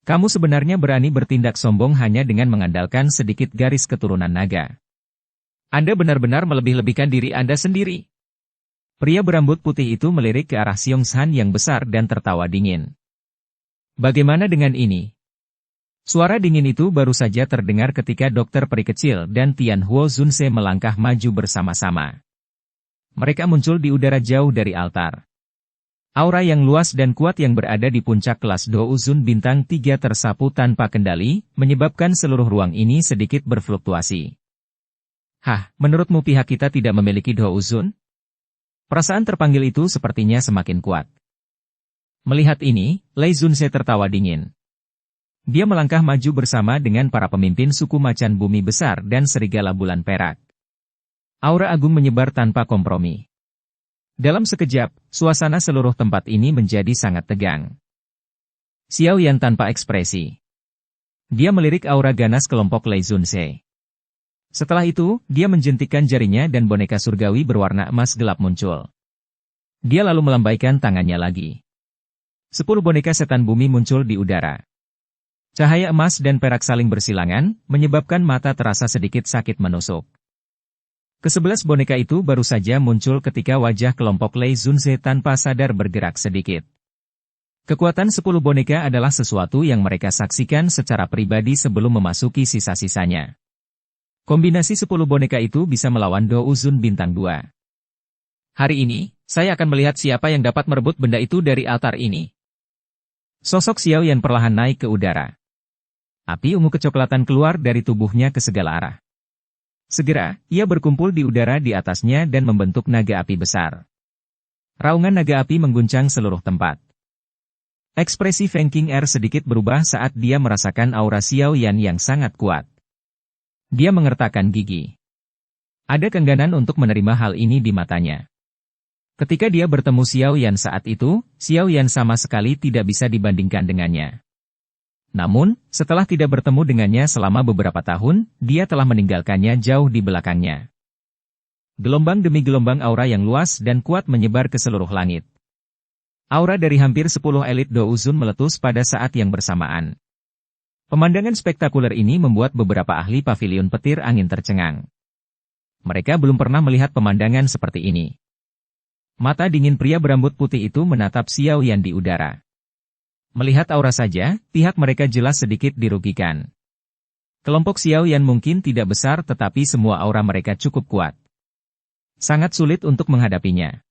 A: Kamu sebenarnya berani bertindak sombong hanya dengan mengandalkan sedikit garis keturunan naga. Anda benar-benar melebih-lebihkan diri Anda sendiri. Pria berambut putih itu melirik ke arah Xiongsan yang besar dan tertawa dingin. Bagaimana dengan ini? Suara dingin itu baru saja terdengar ketika dokter peri kecil dan Tian Huo Zunse melangkah maju bersama-sama. Mereka muncul di udara jauh dari altar. Aura yang luas dan kuat yang berada di puncak kelas Do Uzun bintang 3 tersapu tanpa kendali, menyebabkan seluruh ruang ini sedikit berfluktuasi. Hah, menurutmu pihak kita tidak memiliki Do Uzun? Perasaan terpanggil itu sepertinya semakin kuat. Melihat ini, Lei Zunse tertawa dingin. Dia melangkah maju bersama dengan para pemimpin suku Macan Bumi Besar dan Serigala Bulan Perak. Aura agung menyebar tanpa kompromi. Dalam sekejap, suasana seluruh tempat ini menjadi sangat tegang. Xiaoyan tanpa ekspresi. Dia melirik aura ganas kelompok Lei Zunse. Setelah itu, dia menjentikkan jarinya dan boneka surgawi berwarna emas gelap muncul. Dia lalu melambaikan tangannya lagi. 10 boneka setan bumi muncul di udara. Cahaya emas dan perak saling bersilangan, menyebabkan mata terasa sedikit sakit menusuk. Ke-11 boneka itu baru saja muncul ketika wajah kelompok Lei Zunze tanpa sadar bergerak sedikit. Kekuatan 10 boneka adalah sesuatu yang mereka saksikan secara pribadi sebelum memasuki sisa-sisanya. Kombinasi 10 boneka itu bisa melawan Do Uzun bintang 2. Hari ini, saya akan melihat siapa yang dapat merebut benda itu dari altar ini. Sosok Xiaoyan perlahan naik ke udara. Api ungu kecoklatan keluar dari tubuhnya ke segala arah. Segera, ia berkumpul di udara di atasnya dan membentuk naga api besar. Raungan naga api mengguncang seluruh tempat. Ekspresi Feng Qing'er sedikit berubah saat dia merasakan aura Xiaoyan yang sangat kuat. Dia mengertakkan gigi. Ada keengganan untuk menerima hal ini di matanya. Ketika dia bertemu Xiaoyan saat itu, Xiaoyan sama sekali tidak bisa dibandingkan dengannya. Namun, setelah tidak bertemu dengannya selama beberapa tahun, dia telah meninggalkannya jauh di belakangnya. Gelombang demi gelombang aura yang luas dan kuat menyebar ke seluruh langit. Aura dari hampir 10 elit Do Uzun meletus pada saat yang bersamaan. Pemandangan spektakuler ini membuat beberapa ahli Pavilion Petir Angin tercengang. Mereka belum pernah melihat pemandangan seperti ini. Mata dingin pria berambut putih itu menatap Xiao Yan di udara. Melihat aura saja, pihak mereka jelas sedikit dirugikan. Kelompok Xiao Yan mungkin tidak besar tetapi semua aura mereka cukup kuat. Sangat sulit untuk menghadapinya.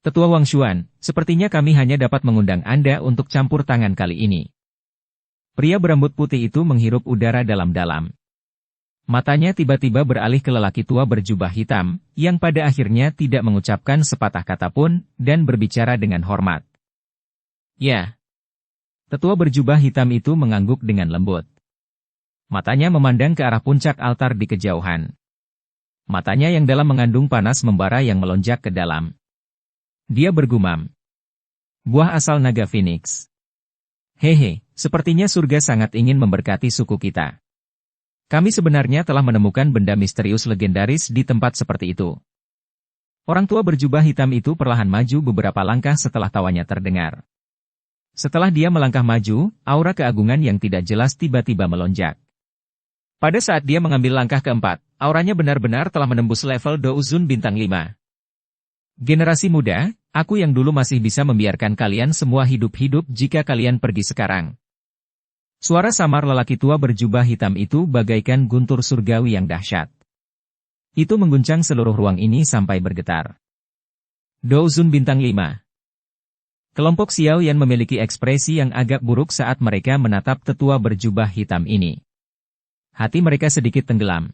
A: Tetua Wang Xuan, sepertinya kami hanya dapat mengundang Anda untuk campur tangan kali ini. Pria berambut putih itu menghirup udara dalam-dalam. Matanya tiba-tiba beralih ke lelaki tua berjubah hitam, yang pada akhirnya tidak mengucapkan sepatah kata pun, dan berbicara dengan hormat. Ya. Tetua berjubah hitam itu mengangguk dengan lembut. Matanya memandang ke arah puncak altar di kejauhan. Matanya yang dalam mengandung panas membara yang melonjak ke dalam. Dia bergumam. Buah asal naga Phoenix. Hehe, sepertinya surga sangat ingin memberkati suku kita. Kami sebenarnya telah menemukan benda misterius legendaris di tempat seperti itu. Orang tua berjubah hitam itu perlahan maju beberapa langkah setelah tawanya terdengar. Setelah dia melangkah maju, aura keagungan yang tidak jelas tiba-tiba melonjak. Pada saat dia mengambil langkah keempat, auranya benar-benar telah menembus level Douzun bintang 5. Generasi muda, aku yang dulu masih bisa membiarkan kalian semua hidup-hidup jika kalian pergi sekarang. Suara samar lelaki tua berjubah hitam itu bagaikan guntur surgawi yang dahsyat. Itu mengguncang seluruh ruang ini sampai bergetar. Douzun bintang 5. Kelompok Xiao Yan memiliki ekspresi yang agak buruk saat mereka menatap tetua berjubah hitam ini. Hati mereka sedikit tenggelam.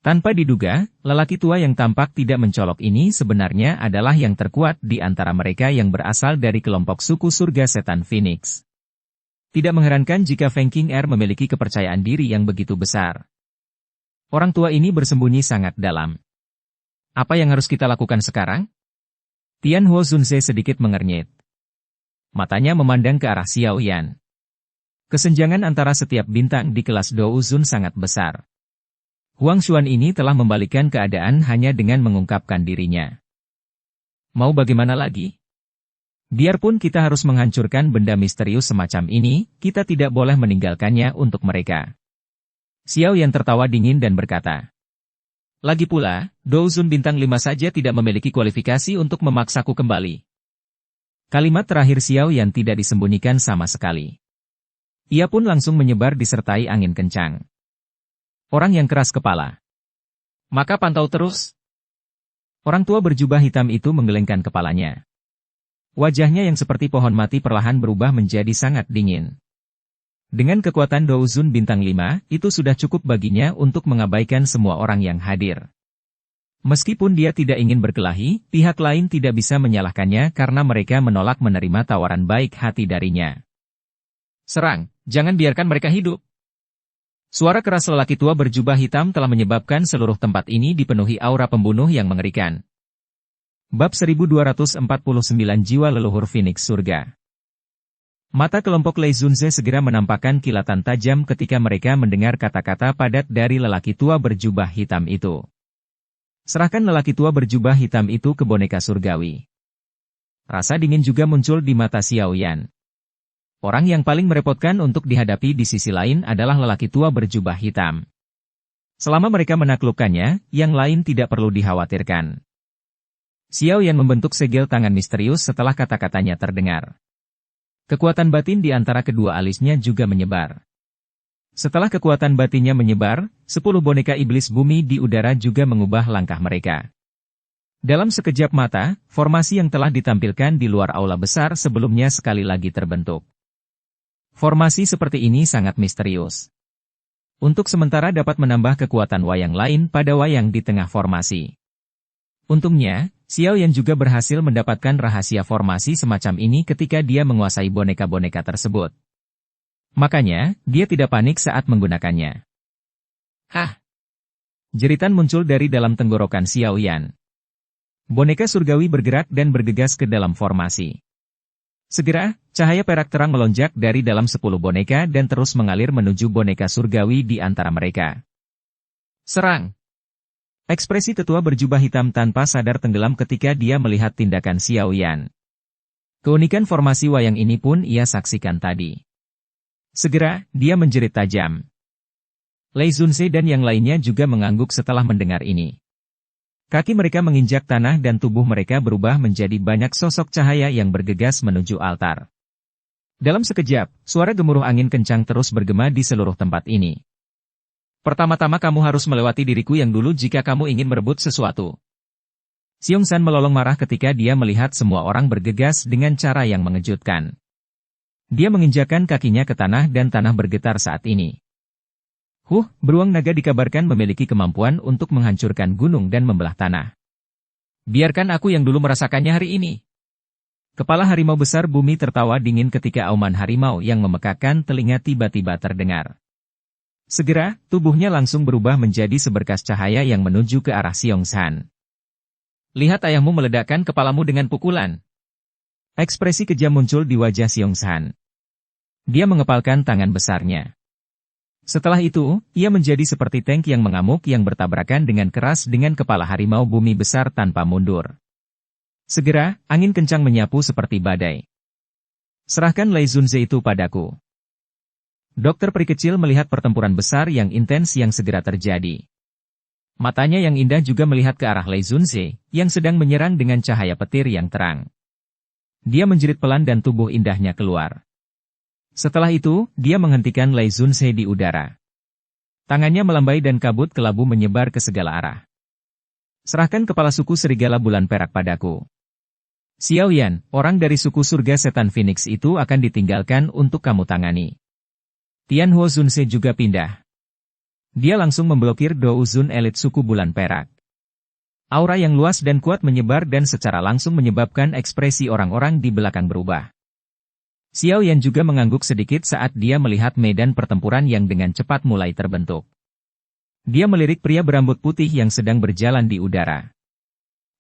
A: Tanpa diduga, lelaki tua yang tampak tidak mencolok ini sebenarnya adalah yang terkuat di antara mereka yang berasal dari kelompok suku surga setan Phoenix. Tidak mengherankan jika Feng Qing'er memiliki kepercayaan diri yang begitu besar. Orang tua ini bersembunyi sangat dalam. Apa yang harus kita lakukan sekarang? Tian Huo Zunze sedikit mengernyit. Matanya memandang ke arah Xiao Yan. Kesenjangan antara setiap bintang di kelas Douzun sangat besar. Huang Xuan ini telah membalikkan keadaan hanya dengan mengungkapkan dirinya. Mau bagaimana lagi? Biarpun kita harus menghancurkan benda misterius semacam ini, kita tidak boleh meninggalkannya untuk mereka. Xiao Yan tertawa dingin dan berkata. Lagi pula, Douzun bintang 5 saja tidak memiliki kualifikasi untuk memaksaku kembali. Kalimat terakhir Xiao Yan tidak disembunyikan sama sekali. Ia pun langsung menyebar disertai angin kencang. Orang yang keras kepala. Maka pantau terus. Orang tua berjubah hitam itu menggelengkan kepalanya. Wajahnya yang seperti pohon mati perlahan berubah menjadi sangat dingin. Dengan kekuatan Douzun bintang 5, itu sudah cukup baginya untuk mengabaikan semua orang yang hadir. Meskipun dia tidak ingin berkelahi, pihak lain tidak bisa menyalahkannya karena mereka menolak menerima tawaran baik hati darinya. Serang, jangan biarkan mereka hidup. Suara keras lelaki tua berjubah hitam telah menyebabkan seluruh tempat ini dipenuhi aura pembunuh yang mengerikan. Bab 1249 Jiwa Leluhur Phoenix Surga. Mata kelompok Lei Zunze segera menampakkan kilatan tajam ketika mereka mendengar kata-kata padat dari lelaki tua berjubah hitam itu. Serahkan lelaki tua berjubah hitam itu ke boneka surgawi. Rasa dingin juga muncul di mata Xiao Yan. Orang yang paling merepotkan untuk dihadapi di sisi lain adalah lelaki tua berjubah hitam. Selama mereka menaklukkannya, yang lain tidak perlu dikhawatirkan. Xiao Yan membentuk segel tangan misterius setelah kata-katanya terdengar. Kekuatan batin di antara kedua alisnya juga menyebar. Setelah kekuatan batinnya menyebar, 10 boneka iblis bumi di udara juga mengubah langkah mereka. Dalam sekejap mata, formasi yang telah ditampilkan di luar aula besar sebelumnya sekali lagi terbentuk. Formasi seperti ini sangat misterius. Untuk sementara dapat menambah kekuatan wayang lain pada wayang di tengah formasi. Untungnya, Xiao Yan juga berhasil mendapatkan rahasia formasi semacam ini ketika dia menguasai boneka-boneka tersebut. Makanya, dia tidak panik saat menggunakannya. Hah! Jeritan muncul dari dalam tenggorokan Xiao Yan. Boneka surgawi bergerak dan bergegas ke dalam formasi. Segera, cahaya perak terang melonjak dari dalam 10 boneka dan terus mengalir menuju boneka surgawi di antara mereka. Serang! Ekspresi tetua berjubah hitam tanpa sadar tenggelam ketika dia melihat tindakan Xiao Yan. Keunikan formasi wayang ini pun ia saksikan tadi. Segera, dia menjerit tajam. Lei Zunze dan yang lainnya juga mengangguk setelah mendengar ini. Kaki mereka menginjak tanah dan tubuh mereka berubah menjadi banyak sosok cahaya yang bergegas menuju altar. Dalam sekejap, suara gemuruh angin kencang terus bergema di seluruh tempat ini. Pertama-tama kamu harus melewati diriku yang dulu jika kamu ingin merebut sesuatu. Xiongsan melolong marah ketika dia melihat semua orang bergegas dengan cara yang mengejutkan. Dia menginjakkan kakinya ke tanah dan tanah bergetar saat ini. Beruang naga dikabarkan memiliki kemampuan untuk menghancurkan gunung dan membelah tanah. Biarkan aku yang dulu merasakannya hari ini. Kepala harimau besar bumi tertawa dingin ketika auman harimau yang memekakkan telinga tiba-tiba terdengar. Segera, tubuhnya langsung berubah menjadi seberkas cahaya yang menuju ke arah Xiongsan. Lihat ayahmu meledakkan kepalamu dengan pukulan. Ekspresi kejam muncul di wajah Xiongsan. Dia mengepalkan tangan besarnya. Setelah itu, ia menjadi seperti tank yang mengamuk yang bertabrakan dengan keras dengan kepala harimau bumi besar tanpa mundur. Segera, angin kencang menyapu seperti badai. Serahkan Lei Zunze itu padaku. Dokter peri kecil melihat pertempuran besar yang intens yang segera terjadi. Matanya yang indah juga melihat ke arah Lei Zunze, yang sedang menyerang dengan cahaya petir yang terang. Dia menjerit pelan dan tubuh indahnya keluar. Setelah itu, dia menghentikan Lei Zunze di udara. Tangannya melambai dan kabut kelabu menyebar ke segala arah. Serahkan kepala suku serigala bulan perak padaku. Xiao Yan, orang dari suku surga setan Phoenix itu akan ditinggalkan untuk kamu tangani. Tian Huo Zunze juga pindah. Dia langsung memblokir Dou Zun elit suku bulan perak. Aura yang luas dan kuat menyebar dan secara langsung menyebabkan ekspresi orang-orang di belakang berubah. Xiao Yan juga mengangguk sedikit saat dia melihat medan pertempuran yang dengan cepat mulai terbentuk. Dia melirik pria berambut putih yang sedang berjalan di udara.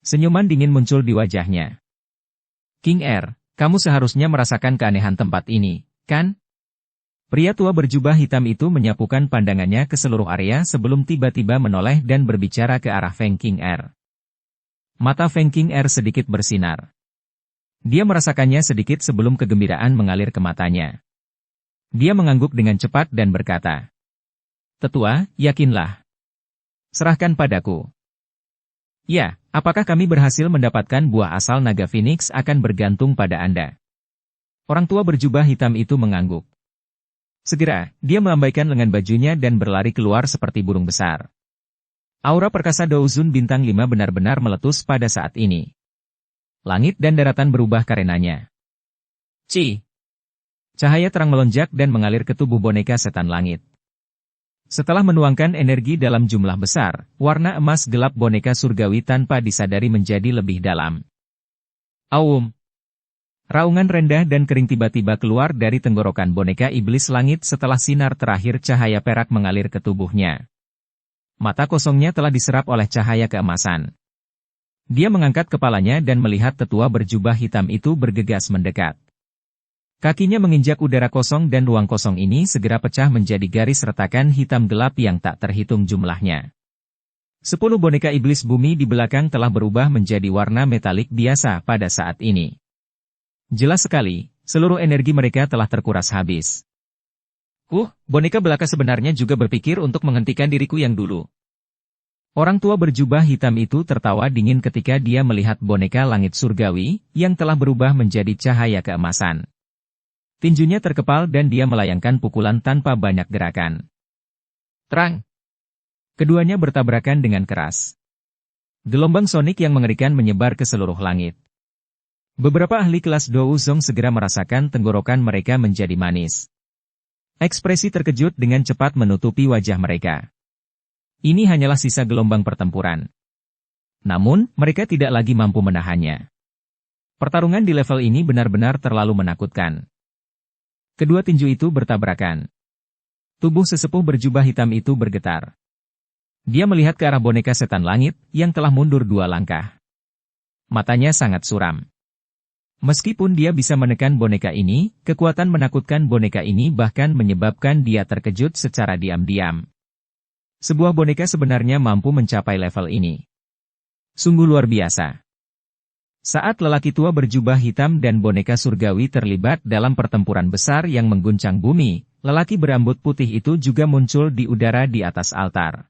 A: Senyuman dingin muncul di wajahnya. King Er, kamu seharusnya merasakan keanehan tempat ini, kan? Pria tua berjubah hitam itu menyapukan pandangannya ke seluruh area sebelum tiba-tiba menoleh dan berbicara ke arah Feng King Er. Mata Feng King Er sedikit bersinar. Dia merasakannya sedikit sebelum kegembiraan mengalir ke matanya. Dia mengangguk dengan cepat dan berkata, "Tetua, yakinlah. Serahkan padaku." Ya, apakah kami berhasil mendapatkan buah asal naga Phoenix akan bergantung pada Anda. Orang tua berjubah hitam itu mengangguk. Segera, dia melambaikan lengan bajunya dan berlari keluar seperti burung besar. Aura perkasa Dou Zun bintang 5 benar-benar meletus pada saat ini. Langit dan daratan berubah karenanya. Cahaya terang melonjak dan mengalir ke tubuh boneka setan langit. Setelah menuangkan energi dalam jumlah besar, warna emas gelap boneka surgawi tanpa disadari menjadi lebih dalam. Aum! Raungan rendah dan kering tiba-tiba keluar dari tenggorokan boneka iblis langit setelah sinar terakhir cahaya perak mengalir ke tubuhnya. Mata kosongnya telah diserap oleh cahaya keemasan. Dia mengangkat kepalanya dan melihat tetua berjubah hitam itu bergegas mendekat. Kakinya menginjak udara kosong dan ruang kosong ini segera pecah menjadi garis retakan hitam gelap yang tak terhitung jumlahnya. 10 boneka iblis bumi di belakang telah berubah menjadi warna metalik biasa pada saat ini. Jelas sekali, seluruh energi mereka telah terkuras habis. Boneka belaka sebenarnya juga berpikir untuk menghentikan diriku yang dulu. Orang tua berjubah hitam itu tertawa dingin ketika dia melihat boneka langit surgawi, yang telah berubah menjadi cahaya keemasan. Tinjunya terkepal dan dia melayangkan pukulan tanpa banyak gerakan. Terang! Keduanya bertabrakan dengan keras. Gelombang sonik yang mengerikan menyebar ke seluruh langit. Beberapa ahli kelas Dou Zong segera merasakan tenggorokan mereka menjadi manis. Ekspresi terkejut dengan cepat menutupi wajah mereka. Ini hanyalah sisa gelombang pertempuran. Namun, mereka tidak lagi mampu menahannya. Pertarungan di level ini benar-benar terlalu menakutkan. Kedua tinju itu bertabrakan. Tubuh sesepuh berjubah hitam itu bergetar. Dia melihat ke arah boneka setan langit, yang telah mundur 2 langkah. Matanya sangat suram. Meskipun dia bisa menekan boneka ini, kekuatan menakutkan boneka ini bahkan menyebabkan dia terkejut secara diam-diam. Sebuah boneka sebenarnya mampu mencapai level ini. Sungguh luar biasa. Saat lelaki tua berjubah hitam dan boneka surgawi terlibat dalam pertempuran besar yang mengguncang bumi, lelaki berambut putih itu juga muncul di udara di atas altar.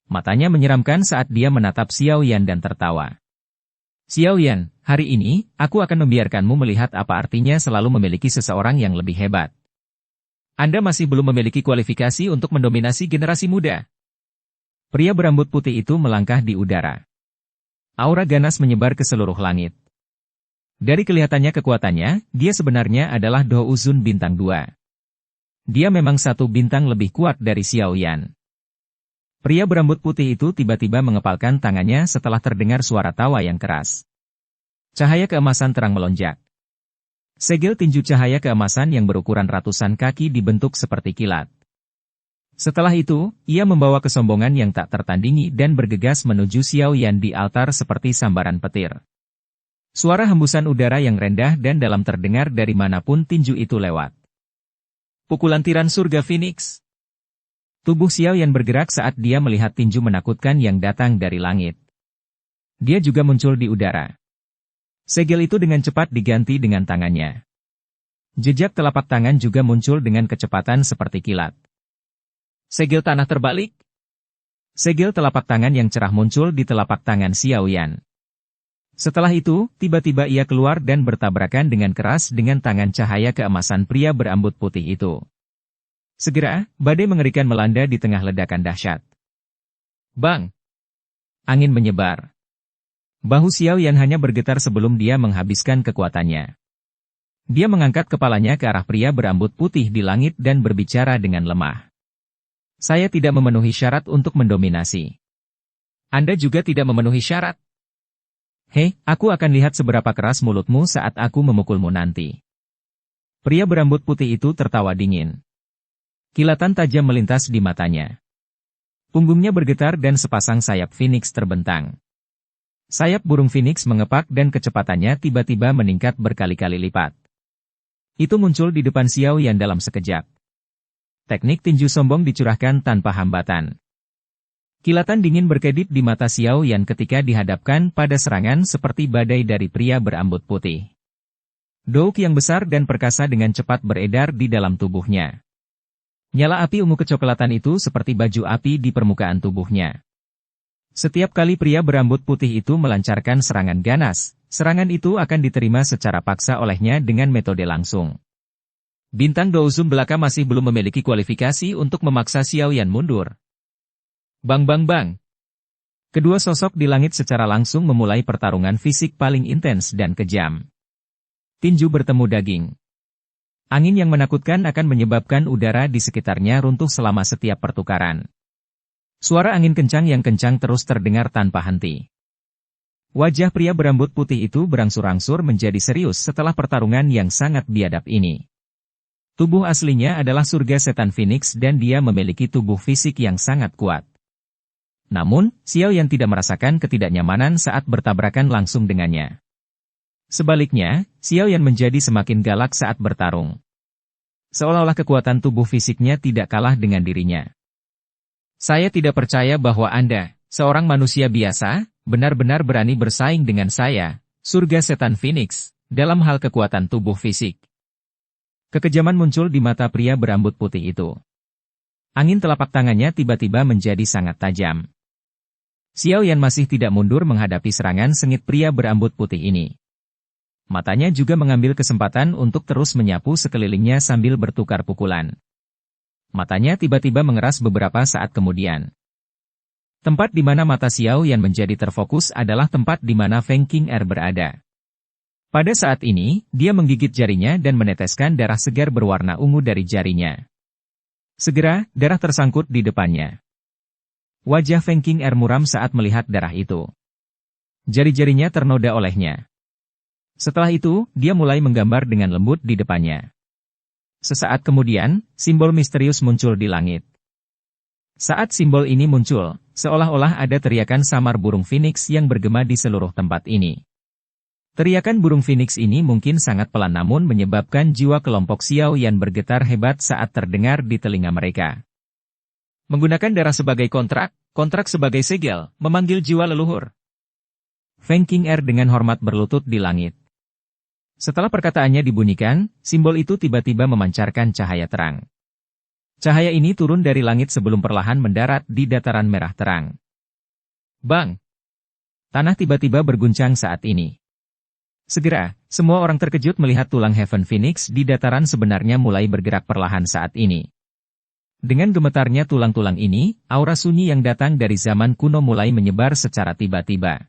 A: Matanya menyeramkan saat dia menatap Xiao Yan dan tertawa. Xiao Yan, hari ini, aku akan membiarkanmu melihat apa artinya selalu memiliki seseorang yang lebih hebat. Anda masih belum memiliki kualifikasi untuk mendominasi generasi muda. Pria berambut putih itu melangkah di udara. Aura ganas menyebar ke seluruh langit. Dari kelihatannya kekuatannya, dia sebenarnya adalah Do Uzun bintang 2. Dia memang satu bintang lebih kuat dari Xiao Yan. Pria berambut putih itu tiba-tiba mengepalkan tangannya setelah terdengar suara tawa yang keras. Cahaya keemasan terang melonjak. Segel tinju cahaya keemasan yang berukuran ratusan kaki dibentuk seperti kilat. Setelah itu, ia membawa kesombongan yang tak tertandingi dan bergegas menuju Xiao Yan di altar seperti sambaran petir. Suara hembusan udara yang rendah dan dalam terdengar dari manapun tinju itu lewat. Pukulan tiran surga Phoenix. Tubuh Xiao Yan bergerak saat dia melihat tinju menakutkan yang datang dari langit. Dia juga muncul di udara. Segel itu dengan cepat diganti dengan tangannya. Jejak telapak tangan juga muncul dengan kecepatan seperti kilat. Segel tanah terbalik. Segel telapak tangan yang cerah muncul di telapak tangan Xiao Yan. Setelah itu, tiba-tiba ia keluar dan bertabrakan dengan keras dengan tangan cahaya keemasan pria berambut putih itu. Segera, badai mengerikan melanda di tengah ledakan dahsyat. Bang! Angin menyebar. Bahu Xiao Yan hanya bergetar sebelum dia menghabiskan kekuatannya. Dia mengangkat kepalanya ke arah pria berambut putih di langit dan berbicara dengan lemah. Saya tidak memenuhi syarat untuk mendominasi. Anda juga tidak memenuhi syarat. Hei, aku akan lihat seberapa keras mulutmu saat aku memukulmu nanti. Pria berambut putih itu tertawa dingin. Kilatan tajam melintas di matanya. Punggungnya bergetar dan sepasang sayap Phoenix terbentang. Sayap burung Phoenix mengepak dan kecepatannya tiba-tiba meningkat berkali-kali lipat. Itu muncul di depan Xiao Yan dalam sekejap. Teknik tinju sombong dicurahkan tanpa hambatan. Kilatan dingin berkedip di mata Xiao Yan ketika dihadapkan pada serangan seperti badai dari pria berambut putih. Douk yang besar dan perkasa dengan cepat beredar di dalam tubuhnya. Nyala api ungu kecoklatan itu seperti baju api di permukaan tubuhnya. Setiap kali pria berambut putih itu melancarkan serangan ganas, serangan itu akan diterima secara paksa olehnya dengan metode langsung. Bintang Douzum belaka masih belum memiliki kualifikasi untuk memaksa Xiao Yan mundur. Bang bang bang. Kedua sosok di langit secara langsung memulai pertarungan fisik paling intens dan kejam. Tinju bertemu daging. Angin yang menakutkan akan menyebabkan udara di sekitarnya runtuh selama setiap pertukaran. Suara angin kencang yang kencang terus terdengar tanpa henti. Wajah pria berambut putih itu berangsur-angsur menjadi serius setelah pertarungan yang sangat biadab ini. Tubuh aslinya adalah surga setan Phoenix dan dia memiliki tubuh fisik yang sangat kuat. Namun, Xiao Yan tidak merasakan ketidaknyamanan saat bertabrakan langsung dengannya. Sebaliknya, Xiao Yan menjadi semakin galak saat bertarung. Seolah-olah kekuatan tubuh fisiknya tidak kalah dengan dirinya. Saya tidak percaya bahwa Anda, seorang manusia biasa, benar-benar berani bersaing dengan saya, surga setan Phoenix, dalam hal kekuatan tubuh fisik. Kekejaman muncul di mata pria berambut putih itu. Angin telapak tangannya tiba-tiba menjadi sangat tajam. Xiao Yan masih tidak mundur menghadapi serangan sengit pria berambut putih ini. Matanya juga mengambil kesempatan untuk terus menyapu sekelilingnya sambil bertukar pukulan. Matanya tiba-tiba mengeras beberapa saat kemudian. Tempat di mana mata Xiao Yan menjadi terfokus adalah tempat di mana Feng Qing'er berada. Pada saat ini, dia menggigit jarinya dan meneteskan darah segar berwarna ungu dari jarinya. Segera, darah tersangkut di depannya. Wajah Feng Qing'er muram saat melihat darah itu. Jari-jarinya ternoda olehnya. Setelah itu, dia mulai menggambar dengan lembut di depannya. Sesaat kemudian, simbol misterius muncul di langit. Saat simbol ini muncul, seolah-olah ada teriakan samar burung Phoenix yang bergema di seluruh tempat ini. Teriakan burung Phoenix ini mungkin sangat pelan namun menyebabkan jiwa kelompok Xiao Yan bergetar hebat saat terdengar di telinga mereka. Menggunakan darah sebagai kontrak sebagai segel, memanggil jiwa leluhur. Feng Qing'er dengan hormat berlutut di langit. Setelah perkataannya dibunyikan, simbol itu tiba-tiba memancarkan cahaya terang. Cahaya ini turun dari langit sebelum perlahan mendarat di dataran merah terang. Bang! Tanah tiba-tiba berguncang saat ini. Segera, semua orang terkejut melihat tulang Heaven Phoenix di dataran sebenarnya mulai bergerak perlahan saat ini. Dengan gemetarnya tulang-tulang ini, aura sunyi yang datang dari zaman kuno mulai menyebar secara tiba-tiba.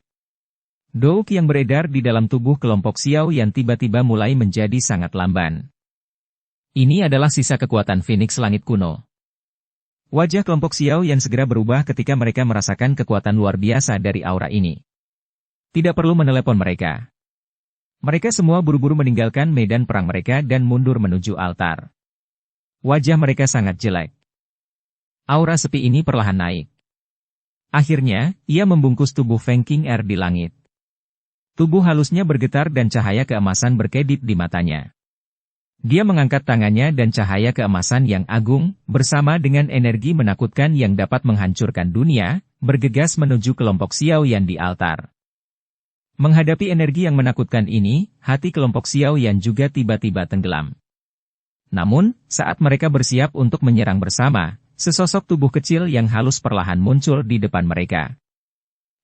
A: Douk yang beredar di dalam tubuh kelompok Xiao yang tiba-tiba mulai menjadi sangat lamban. Ini adalah sisa kekuatan Phoenix Langit kuno. Wajah kelompok Xiao yang segera berubah ketika mereka merasakan kekuatan luar biasa dari aura ini. Tidak perlu menelepon mereka. Mereka semua buru-buru meninggalkan medan perang mereka dan mundur menuju altar. Wajah mereka sangat jelek. Aura sepi ini perlahan naik. Akhirnya, ia membungkus tubuh Feng King Er di langit. Tubuh halusnya bergetar dan cahaya keemasan berkedip di matanya. Dia mengangkat tangannya dan cahaya keemasan yang agung, bersama dengan energi menakutkan yang dapat menghancurkan dunia, bergegas menuju kelompok Xiao Yan di altar. Menghadapi energi yang menakutkan ini, hati kelompok Xiao Yan juga tiba-tiba tenggelam. Namun, saat mereka bersiap untuk menyerang bersama, sesosok tubuh kecil yang halus perlahan muncul di depan mereka.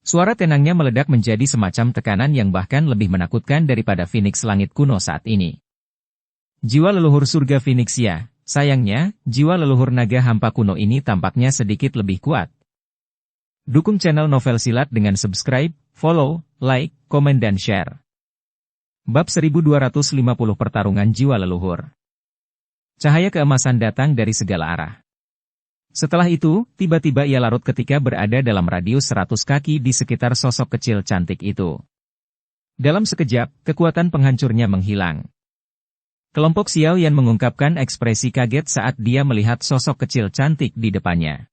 A: Suara tenangnya meledak menjadi semacam tekanan yang bahkan lebih menakutkan daripada Phoenix Langit kuno saat ini. Jiwa leluhur surga Phoenixia, sayangnya, jiwa leluhur naga hampa kuno ini tampaknya sedikit lebih kuat. Dukung channel Novel Silat dengan subscribe, follow, like, komen dan share. Bab 1250 Pertarungan Jiwa Leluhur. Cahaya keemasan datang dari segala arah. Setelah itu, tiba-tiba ia larut ketika berada dalam radius 100 kaki di sekitar sosok kecil cantik itu. Dalam sekejap, kekuatan penghancurnya menghilang. Kelompok Xiao Yan mengungkapkan ekspresi kaget saat dia melihat sosok kecil cantik di depannya.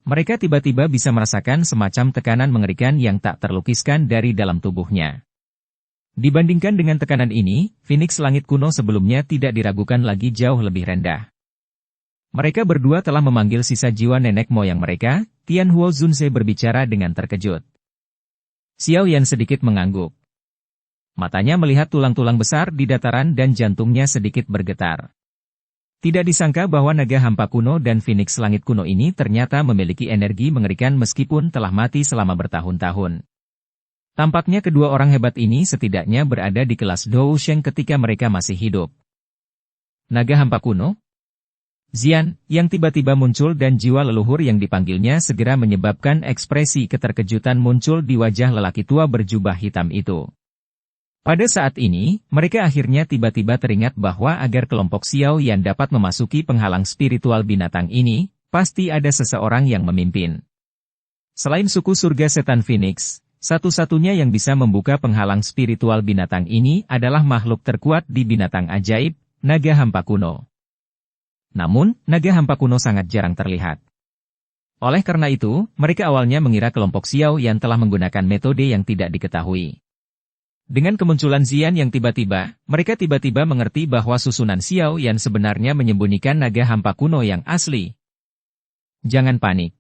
A: Mereka tiba-tiba bisa merasakan semacam tekanan mengerikan yang tak terlukiskan dari dalam tubuhnya. Dibandingkan dengan tekanan ini, Phoenix Langit kuno sebelumnya tidak diragukan lagi jauh lebih rendah. Mereka berdua telah memanggil sisa jiwa nenek moyang mereka, Tianhuo Zunze berbicara dengan terkejut. Xiao Yan sedikit mengangguk. Matanya melihat tulang-tulang besar di dataran dan jantungnya sedikit bergetar. Tidak disangka bahwa naga hampa kuno dan Phoenix Langit kuno ini ternyata memiliki energi mengerikan meskipun telah mati selama bertahun-tahun. Tampaknya kedua orang hebat ini setidaknya berada di kelas Dou Sheng ketika mereka masih hidup. Naga hampa kuno? Xian, yang tiba-tiba muncul dan jiwa leluhur yang dipanggilnya segera menyebabkan ekspresi keterkejutan muncul di wajah lelaki tua berjubah hitam itu. Pada saat ini, mereka akhirnya tiba-tiba teringat bahwa agar kelompok Xiao Yan dapat memasuki penghalang spiritual binatang ini, pasti ada seseorang yang memimpin. Selain suku surga setan Phoenix, satu-satunya yang bisa membuka penghalang spiritual binatang ini adalah makhluk terkuat di binatang ajaib, naga hampa kuno. Namun, naga hampa kuno sangat jarang terlihat. Oleh karena itu, mereka awalnya mengira kelompok Xiao Yan telah menggunakan metode yang tidak diketahui. Dengan kemunculan Xian yang tiba-tiba, mereka tiba-tiba mengerti bahwa susunan Xiao Yan sebenarnya menyembunyikan naga hampa kuno yang asli. Jangan panik.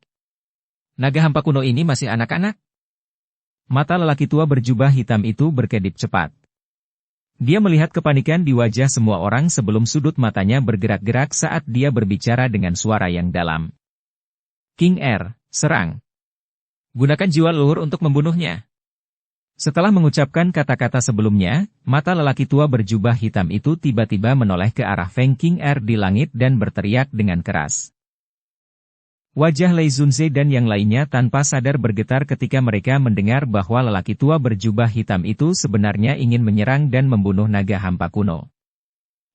A: Naga hampa kuno ini masih anak-anak. Mata lelaki tua berjubah hitam itu berkedip cepat. Dia melihat kepanikan di wajah semua orang sebelum sudut matanya bergerak-gerak saat dia berbicara dengan suara yang dalam. King Er, serang. Gunakan jiwa leluhur untuk membunuhnya. Setelah mengucapkan kata-kata sebelumnya, mata lelaki tua berjubah hitam itu tiba-tiba menoleh ke arah Feng King Er di langit dan berteriak dengan keras. Wajah Lei Zunze dan yang lainnya tanpa sadar bergetar ketika mereka mendengar bahwa lelaki tua berjubah hitam itu sebenarnya ingin menyerang dan membunuh naga hampa kuno.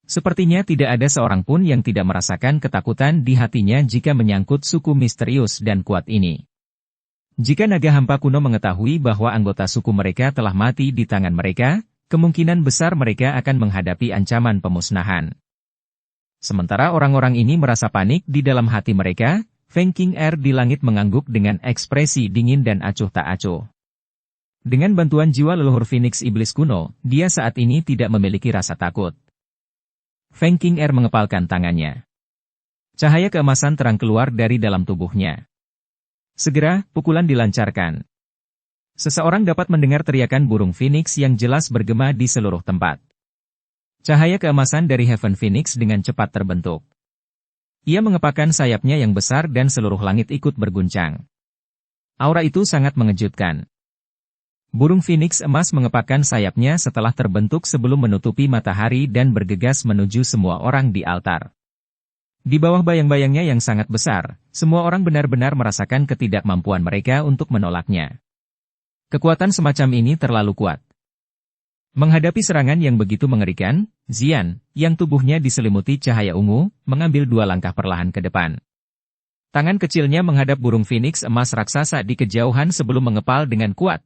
A: Sepertinya tidak ada seorang pun yang tidak merasakan ketakutan di hatinya jika menyangkut suku misterius dan kuat ini. Jika naga hampa kuno mengetahui bahwa anggota suku mereka telah mati di tangan mereka, kemungkinan besar mereka akan menghadapi ancaman pemusnahan. Sementara orang-orang ini merasa panik di dalam hati mereka, Feng King Er di langit mengangguk dengan ekspresi dingin dan acuh tak acuh. Dengan bantuan jiwa leluhur Phoenix Iblis kuno, dia saat ini tidak memiliki rasa takut. Feng King Er mengepalkan tangannya. Cahaya keemasan terang keluar dari dalam tubuhnya. Segera, pukulan dilancarkan. Seseorang dapat mendengar teriakan burung Phoenix yang jelas bergema di seluruh tempat. Cahaya keemasan dari Heaven Phoenix dengan cepat terbentuk. Ia mengepakkan sayapnya yang besar dan seluruh langit ikut berguncang. Aura itu sangat mengejutkan. Burung Phoenix emas mengepakkan sayapnya setelah terbentuk sebelum menutupi matahari dan bergegas menuju semua orang di altar. Di bawah bayang-bayangnya yang sangat besar, semua orang benar-benar merasakan ketidakmampuan mereka untuk menolaknya. Kekuatan semacam ini terlalu kuat. Menghadapi serangan yang begitu mengerikan, Xian, yang tubuhnya diselimuti cahaya ungu, mengambil 2 langkah perlahan ke depan. Tangan kecilnya menghadap burung Phoenix emas raksasa di kejauhan sebelum mengepal dengan kuat.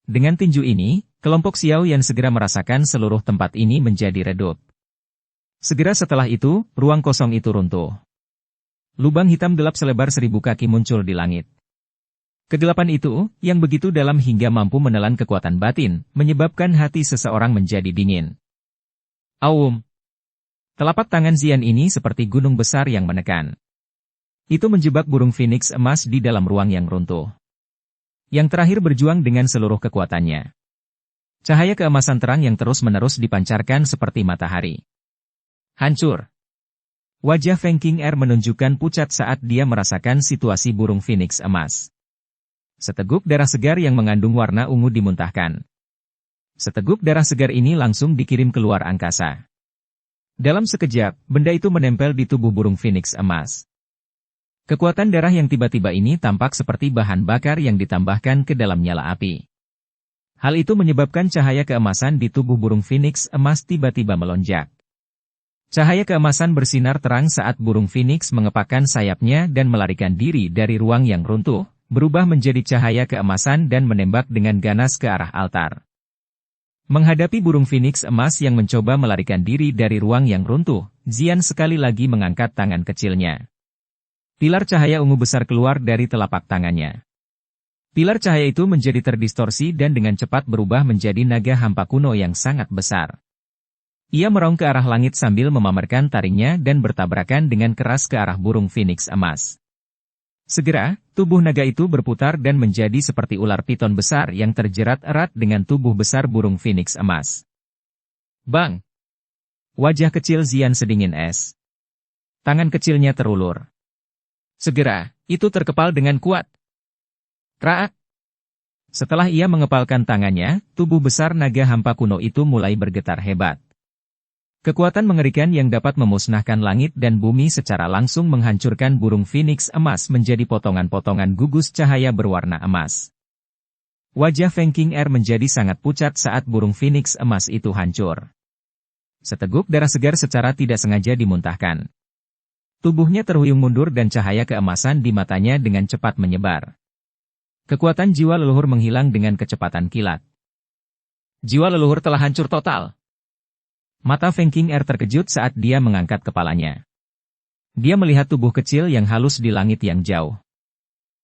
A: Dengan tinju ini, kelompok Xiao Yan segera merasakan seluruh tempat ini menjadi redup. Segera setelah itu, ruang kosong itu runtuh. Lubang hitam gelap selebar 1000 kaki muncul di langit. Kegelapan itu, yang begitu dalam hingga mampu menelan kekuatan batin, menyebabkan hati seseorang menjadi dingin. Aum! Telapak tangan Xian ini seperti gunung besar yang menekan. Itu menjebak burung Phoenix emas di dalam ruang yang runtuh. Yang terakhir berjuang dengan seluruh kekuatannya. Cahaya keemasan terang yang terus-menerus dipancarkan seperti matahari. Hancur! Wajah Feng Qing'er menunjukkan pucat saat dia merasakan situasi burung Phoenix emas. Seteguk darah segar yang mengandung warna ungu dimuntahkan. Seteguk darah segar ini langsung dikirim keluar angkasa. Dalam sekejap, benda itu menempel di tubuh burung Phoenix emas. Kekuatan darah yang tiba-tiba ini tampak seperti bahan bakar yang ditambahkan ke dalam nyala api. Hal itu menyebabkan cahaya keemasan di tubuh burung Phoenix emas tiba-tiba melonjak. Cahaya keemasan bersinar terang saat burung Phoenix mengepakkan sayapnya dan melarikan diri dari ruang yang runtuh, berubah menjadi cahaya keemasan dan menembak dengan ganas ke arah altar. Menghadapi burung Phoenix emas yang mencoba melarikan diri dari ruang yang runtuh, Xian sekali lagi mengangkat tangan kecilnya. Pilar cahaya ungu besar keluar dari telapak tangannya. Pilar cahaya itu menjadi terdistorsi dan dengan cepat berubah menjadi naga hampa kuno yang sangat besar. Ia merong ke arah langit sambil memamerkan taringnya dan bertabrakan dengan keras ke arah burung Phoenix emas. Segera, tubuh naga itu berputar dan menjadi seperti ular piton besar yang terjerat erat dengan tubuh besar burung Phoenix emas. Bang! Wajah kecil Xian sedingin es. Tangan kecilnya terulur. Segera, itu terkepal dengan kuat. Kraak! Setelah ia mengepalkan tangannya, tubuh besar naga hampa kuno itu mulai bergetar hebat. Kekuatan mengerikan yang dapat memusnahkan langit dan bumi secara langsung menghancurkan burung Phoenix emas menjadi potongan-potongan gugus cahaya berwarna emas. Wajah Feng Qing'er menjadi sangat pucat saat burung Phoenix emas itu hancur. Seteguk darah segar secara tidak sengaja dimuntahkan. Tubuhnya terhuyung mundur dan cahaya keemasan di matanya dengan cepat menyebar. Kekuatan jiwa leluhur menghilang dengan kecepatan kilat. Jiwa leluhur telah hancur total. Mata Feng Qing'er terkejut saat dia mengangkat kepalanya. Dia melihat tubuh kecil yang halus di langit yang jauh.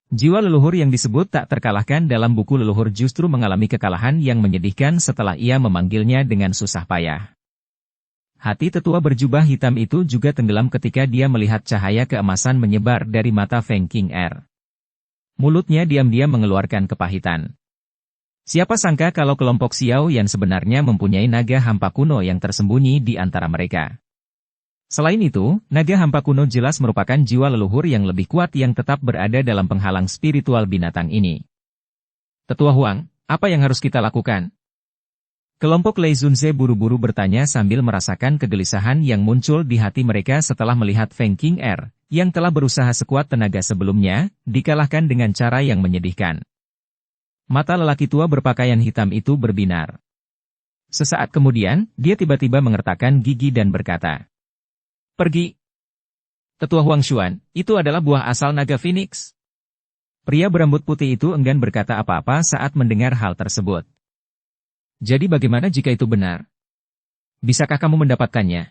A: Jiwa leluhur yang disebut tak terkalahkan dalam buku leluhur justru mengalami kekalahan yang menyedihkan setelah ia memanggilnya dengan susah payah. Hati tetua berjubah hitam itu juga tenggelam ketika dia melihat cahaya keemasan menyebar dari mata Feng Qing'er. Mulutnya diam-diam mengeluarkan kepahitan. Siapa sangka kalau kelompok Xiao Yan sebenarnya mempunyai naga hampa kuno yang tersembunyi di antara mereka. Selain itu, naga hampa kuno jelas merupakan jiwa leluhur yang lebih kuat yang tetap berada dalam penghalang spiritual binatang ini. Tetua Huang, apa yang harus kita lakukan? Kelompok Lei Zunze buru-buru bertanya sambil merasakan kegelisahan yang muncul di hati mereka setelah melihat Feng Qing'er, yang telah berusaha sekuat tenaga sebelumnya, dikalahkan dengan cara yang menyedihkan. Mata lelaki tua berpakaian hitam itu berbinar. Sesaat kemudian, dia tiba-tiba mengertakkan gigi dan berkata, "Pergi." Tetua Huang Xuan, itu adalah buah asal naga Phoenix. Pria berambut putih itu enggan berkata apa-apa saat mendengar hal tersebut. Jadi bagaimana jika itu benar? Bisakah kamu mendapatkannya?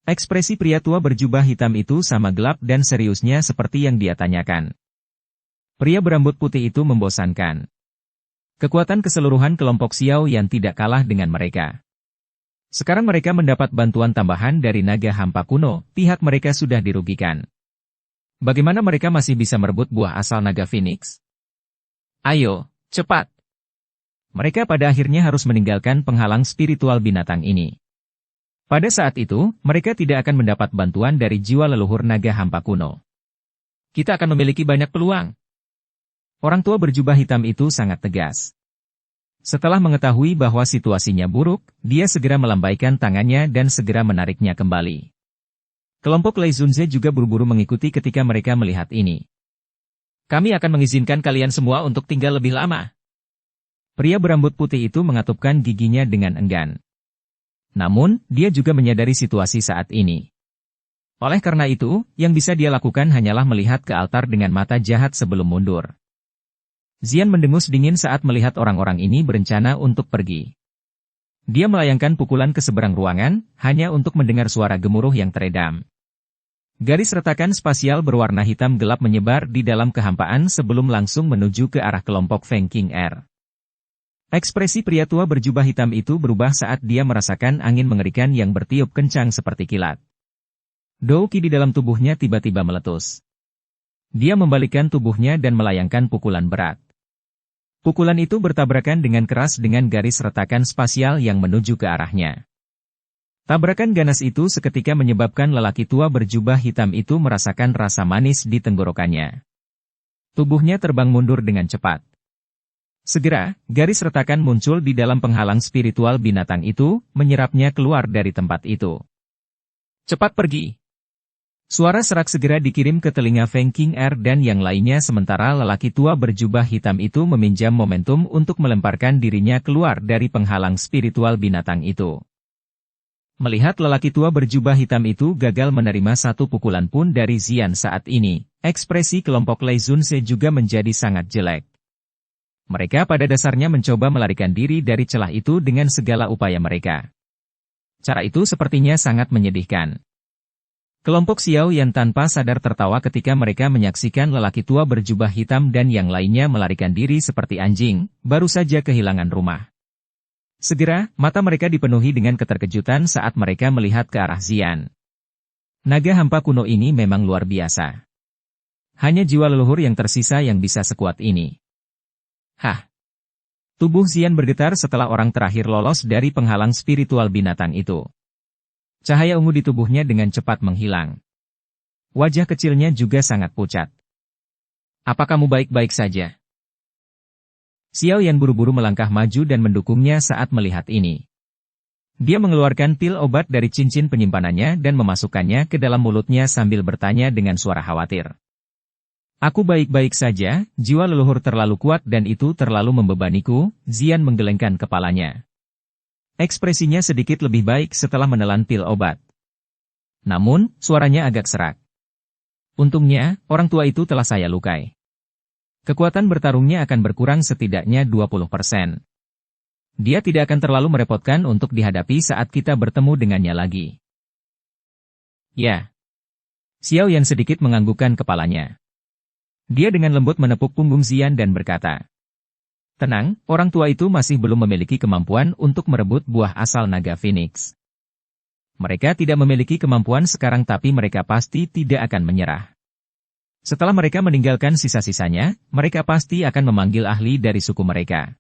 A: Ekspresi pria tua berjubah hitam itu sama gelap dan seriusnya seperti yang dia tanyakan. Pria berambut putih itu membosankan. Kekuatan keseluruhan kelompok Xiao yang tidak kalah dengan mereka. Sekarang mereka mendapat bantuan tambahan dari naga hampa kuno, pihak mereka sudah dirugikan. Bagaimana mereka masih bisa merebut buah asal naga Phoenix? Ayo, cepat! Mereka pada akhirnya harus meninggalkan penghalang spiritual binatang ini. Pada saat itu, mereka tidak akan mendapat bantuan dari jiwa leluhur naga hampa kuno. Kita akan memiliki banyak peluang. Orang tua berjubah hitam itu sangat tegas. Setelah mengetahui bahwa situasinya buruk, dia segera melambaikan tangannya dan segera menariknya kembali. Kelompok Lei Zunze juga buru-buru mengikuti ketika mereka melihat ini. Kami akan mengizinkan kalian semua untuk tinggal lebih lama. Pria berambut putih itu mengatupkan giginya dengan enggan. Namun, dia juga menyadari situasi saat ini. Oleh karena itu, yang bisa dia lakukan hanyalah melihat ke altar dengan mata jahat sebelum mundur. Zian mendengus dingin saat melihat orang-orang ini berencana untuk pergi. Dia melayangkan pukulan ke seberang ruangan, hanya untuk mendengar suara gemuruh yang teredam. Garis retakan spasial berwarna hitam gelap menyebar di dalam kehampaan sebelum langsung menuju ke arah kelompok Feng King Air. Ekspresi pria tua berjubah hitam itu berubah saat dia merasakan angin mengerikan yang bertiup kencang seperti kilat. Dou Qi di dalam tubuhnya tiba-tiba meletus. Dia membalikkan tubuhnya dan melayangkan pukulan berat. Pukulan itu bertabrakan dengan keras dengan garis retakan spasial yang menuju ke arahnya. Tabrakan ganas itu seketika menyebabkan lelaki tua berjubah hitam itu merasakan rasa manis di tenggorokannya. Tubuhnya terbang mundur dengan cepat. Segera, garis retakan muncul di dalam penghalang spiritual binatang itu, menyerapnya keluar dari tempat itu. Cepat pergi! Suara serak segera dikirim ke telinga Feng King Air dan yang lainnya sementara lelaki tua berjubah hitam itu meminjam momentum untuk melemparkan dirinya keluar dari penghalang spiritual binatang itu. Melihat lelaki tua berjubah hitam itu gagal menerima satu pukulan pun dari Zian saat ini, ekspresi kelompok Lei Zunze juga menjadi sangat jelek. Mereka pada dasarnya mencoba melarikan diri dari celah itu dengan segala upaya mereka. Cara itu sepertinya sangat menyedihkan. Kelompok Xiao Yan tanpa sadar tertawa ketika mereka menyaksikan lelaki tua berjubah hitam dan yang lainnya melarikan diri seperti anjing, baru saja kehilangan rumah. Segera, mata mereka dipenuhi dengan keterkejutan saat mereka melihat ke arah Zian. Naga hampa kuno ini memang luar biasa. Hanya jiwa leluhur yang tersisa yang bisa sekuat ini. Hah! Tubuh Zian bergetar setelah orang terakhir lolos dari penghalang spiritual binatang itu. Cahaya ungu di tubuhnya dengan cepat menghilang. Wajah kecilnya juga sangat pucat. Apa kamu baik-baik saja? Xiao Yan buru-buru melangkah maju dan mendukungnya saat melihat ini. Dia mengeluarkan pil obat dari cincin penyimpanannya dan memasukkannya ke dalam mulutnya sambil bertanya dengan suara khawatir. Aku baik-baik saja, jiwa leluhur terlalu kuat dan itu terlalu membebaniku, Zian menggelengkan kepalanya. Ekspresinya sedikit lebih baik setelah menelan pil obat. Namun, suaranya agak serak. Untungnya, orang tua itu telah saya lukai. Kekuatan bertarungnya akan berkurang setidaknya 20%. Dia tidak akan terlalu merepotkan untuk dihadapi saat kita bertemu dengannya lagi. Ya. Xiao Yan sedikit menganggukkan kepalanya. Dia dengan lembut menepuk punggung Zian dan berkata, tenang, orang tua itu masih belum memiliki kemampuan untuk merebut buah asal naga Phoenix. Mereka tidak memiliki kemampuan sekarang tapi mereka pasti tidak akan menyerah. Setelah mereka meninggalkan sisa-sisanya, mereka pasti akan memanggil ahli dari suku mereka.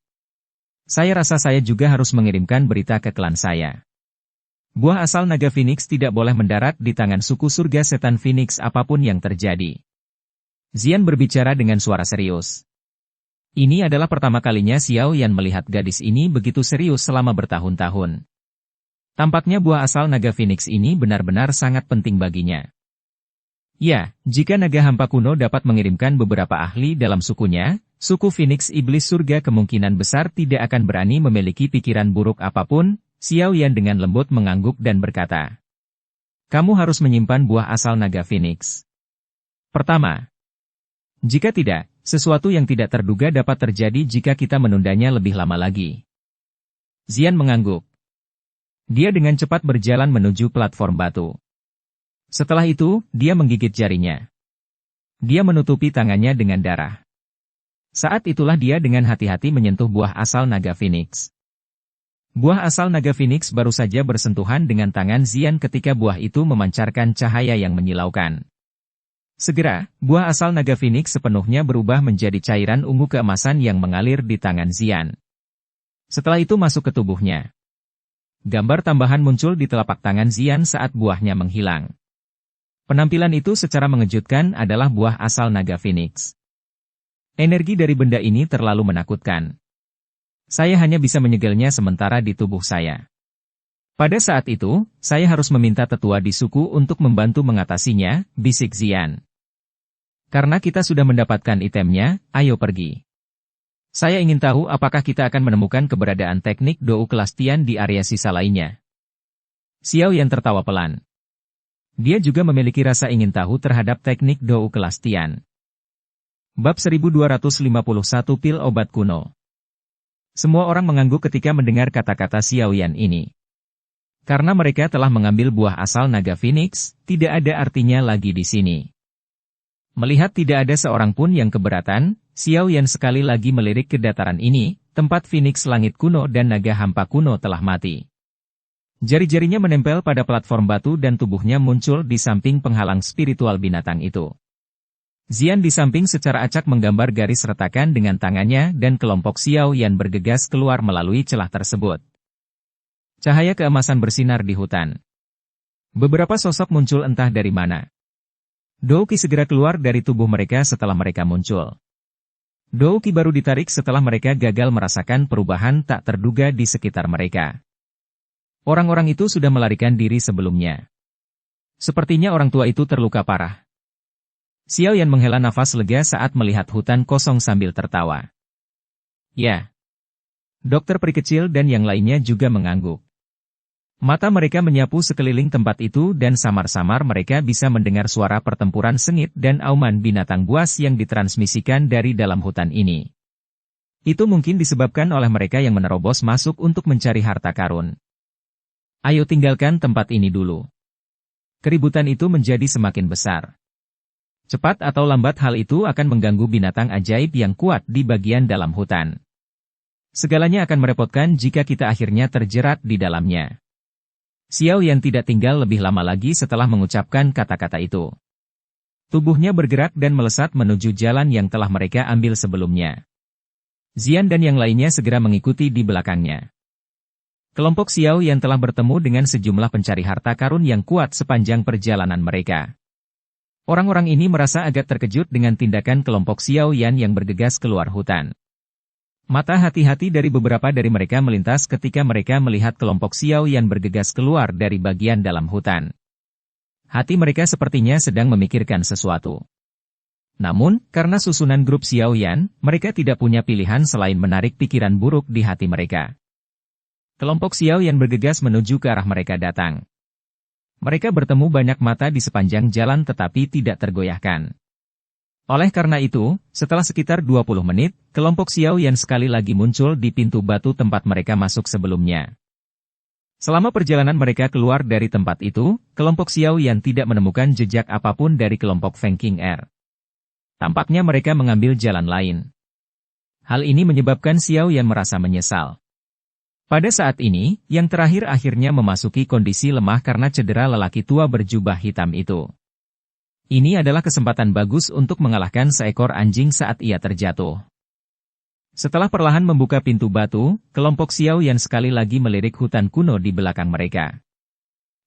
A: Saya rasa saya juga harus mengirimkan berita ke klan saya. Buah asal naga Phoenix tidak boleh mendarat di tangan suku surga setan Phoenix apapun yang terjadi. Zian berbicara dengan suara serius. Ini adalah pertama kalinya Xiao Yan melihat gadis ini begitu serius selama bertahun-tahun. Tampaknya buah asal naga Phoenix ini benar-benar sangat penting baginya. Ya, jika naga hampa kuno dapat mengirimkan beberapa ahli dalam sukunya, suku Phoenix Iblis Surga kemungkinan besar tidak akan berani memiliki pikiran buruk apapun, Xiao Yan dengan lembut mengangguk dan berkata. Kamu harus menyimpan buah asal naga Phoenix. Pertama, jika tidak, sesuatu yang tidak terduga dapat terjadi jika kita menundanya lebih lama lagi. Zian mengangguk. Dia dengan cepat berjalan menuju platform batu. Setelah itu, dia menggigit jarinya. Dia menutupi tangannya dengan darah. Saat itulah dia dengan hati-hati menyentuh buah asal naga Phoenix. Buah asal naga Phoenix baru saja bersentuhan dengan tangan Zian ketika buah itu memancarkan cahaya yang menyilaukan. Segera, buah asal naga Phoenix sepenuhnya berubah menjadi cairan ungu keemasan yang mengalir di tangan Zian. Setelah itu masuk ke tubuhnya. Gambar tambahan muncul di telapak tangan Xian saat buahnya menghilang. Penampilan itu secara mengejutkan adalah buah asal naga Phoenix. Energi dari benda ini terlalu menakutkan. Saya hanya bisa menyegelnya sementara di tubuh saya. Pada saat itu, saya harus meminta tetua di suku untuk membantu mengatasinya, bisik Xian. Karena kita sudah mendapatkan itemnya, ayo pergi. Saya ingin tahu apakah kita akan menemukan keberadaan teknik Dou kelas Tian di area sisa lainnya. Xiao Yan tertawa pelan. Dia juga memiliki rasa ingin tahu terhadap teknik Dou kelas Tian. Bab 1251 Pil Obat Kuno. Semua orang mengangguk ketika mendengar kata-kata Xiao Yan ini. Karena mereka telah mengambil buah asal naga Phoenix, tidak ada artinya lagi di sini. Melihat tidak ada seorang pun yang keberatan, Xiao Yan sekali lagi melirik ke dataran ini, tempat Phoenix langit kuno dan naga hampa kuno telah mati. Jari-jarinya menempel pada platform batu dan tubuhnya muncul di samping penghalang spiritual binatang itu. Xian di samping secara acak menggambar garis retakan dengan tangannya dan kelompok Xiao Yan bergegas keluar melalui celah tersebut. Cahaya keemasan bersinar di hutan. Beberapa sosok muncul entah dari mana. Dou Qi segera keluar dari tubuh mereka setelah mereka muncul. Dou Qi baru ditarik setelah mereka gagal merasakan perubahan tak terduga di sekitar mereka. Orang-orang itu sudah melarikan diri sebelumnya. Sepertinya orang tua itu terluka parah. Xiao Yan menghela nafas lega saat melihat hutan kosong sambil tertawa. Ya. Dokter peri kecil dan yang lainnya juga mengangguk. Mata mereka menyapu sekeliling tempat itu dan samar-samar mereka bisa mendengar suara pertempuran sengit dan auman binatang buas yang ditransmisikan dari dalam hutan ini. Itu mungkin disebabkan oleh mereka yang menerobos masuk untuk mencari harta karun. Ayo tinggalkan tempat ini dulu. Keributan itu menjadi semakin besar. Cepat atau lambat hal itu akan mengganggu binatang ajaib yang kuat di bagian dalam hutan. Segalanya akan merepotkan jika kita akhirnya terjerat di dalamnya. Xiao Yan tidak tinggal lebih lama lagi setelah mengucapkan kata-kata itu. Tubuhnya bergerak dan melesat menuju jalan yang telah mereka ambil sebelumnya. Xian dan yang lainnya segera mengikuti di belakangnya. Kelompok Xiao Yan telah bertemu dengan sejumlah pencari harta karun yang kuat sepanjang perjalanan mereka. Orang-orang ini merasa agak terkejut dengan tindakan kelompok Xiao Yan yang bergegas keluar hutan. Mata hati-hati dari beberapa dari mereka melintas ketika mereka melihat kelompok Xiao Yan bergegas keluar dari bagian dalam hutan. Hati mereka sepertinya sedang memikirkan sesuatu. Namun, karena susunan grup Xiao Yan, mereka tidak punya pilihan selain menarik pikiran buruk di hati mereka. Kelompok Xiao Yan bergegas menuju ke arah mereka datang. Mereka bertemu banyak mata di sepanjang jalan tetapi tidak tergoyahkan. Oleh karena itu, setelah sekitar 20 menit, kelompok Xiao Yan sekali lagi muncul di pintu batu tempat mereka masuk sebelumnya. Selama perjalanan mereka keluar dari tempat itu, kelompok Xiao Yan tidak menemukan jejak apapun dari kelompok Feng King Er. Tampaknya mereka mengambil jalan lain. Hal ini menyebabkan Xiao Yan merasa menyesal. Pada saat ini, yang terakhir akhirnya memasuki kondisi lemah karena cedera lelaki tua berjubah hitam itu. Ini adalah kesempatan bagus untuk mengalahkan seekor anjing saat ia terjatuh. Setelah perlahan membuka pintu batu, kelompok Xiao Yan sekali lagi melirik hutan kuno di belakang mereka.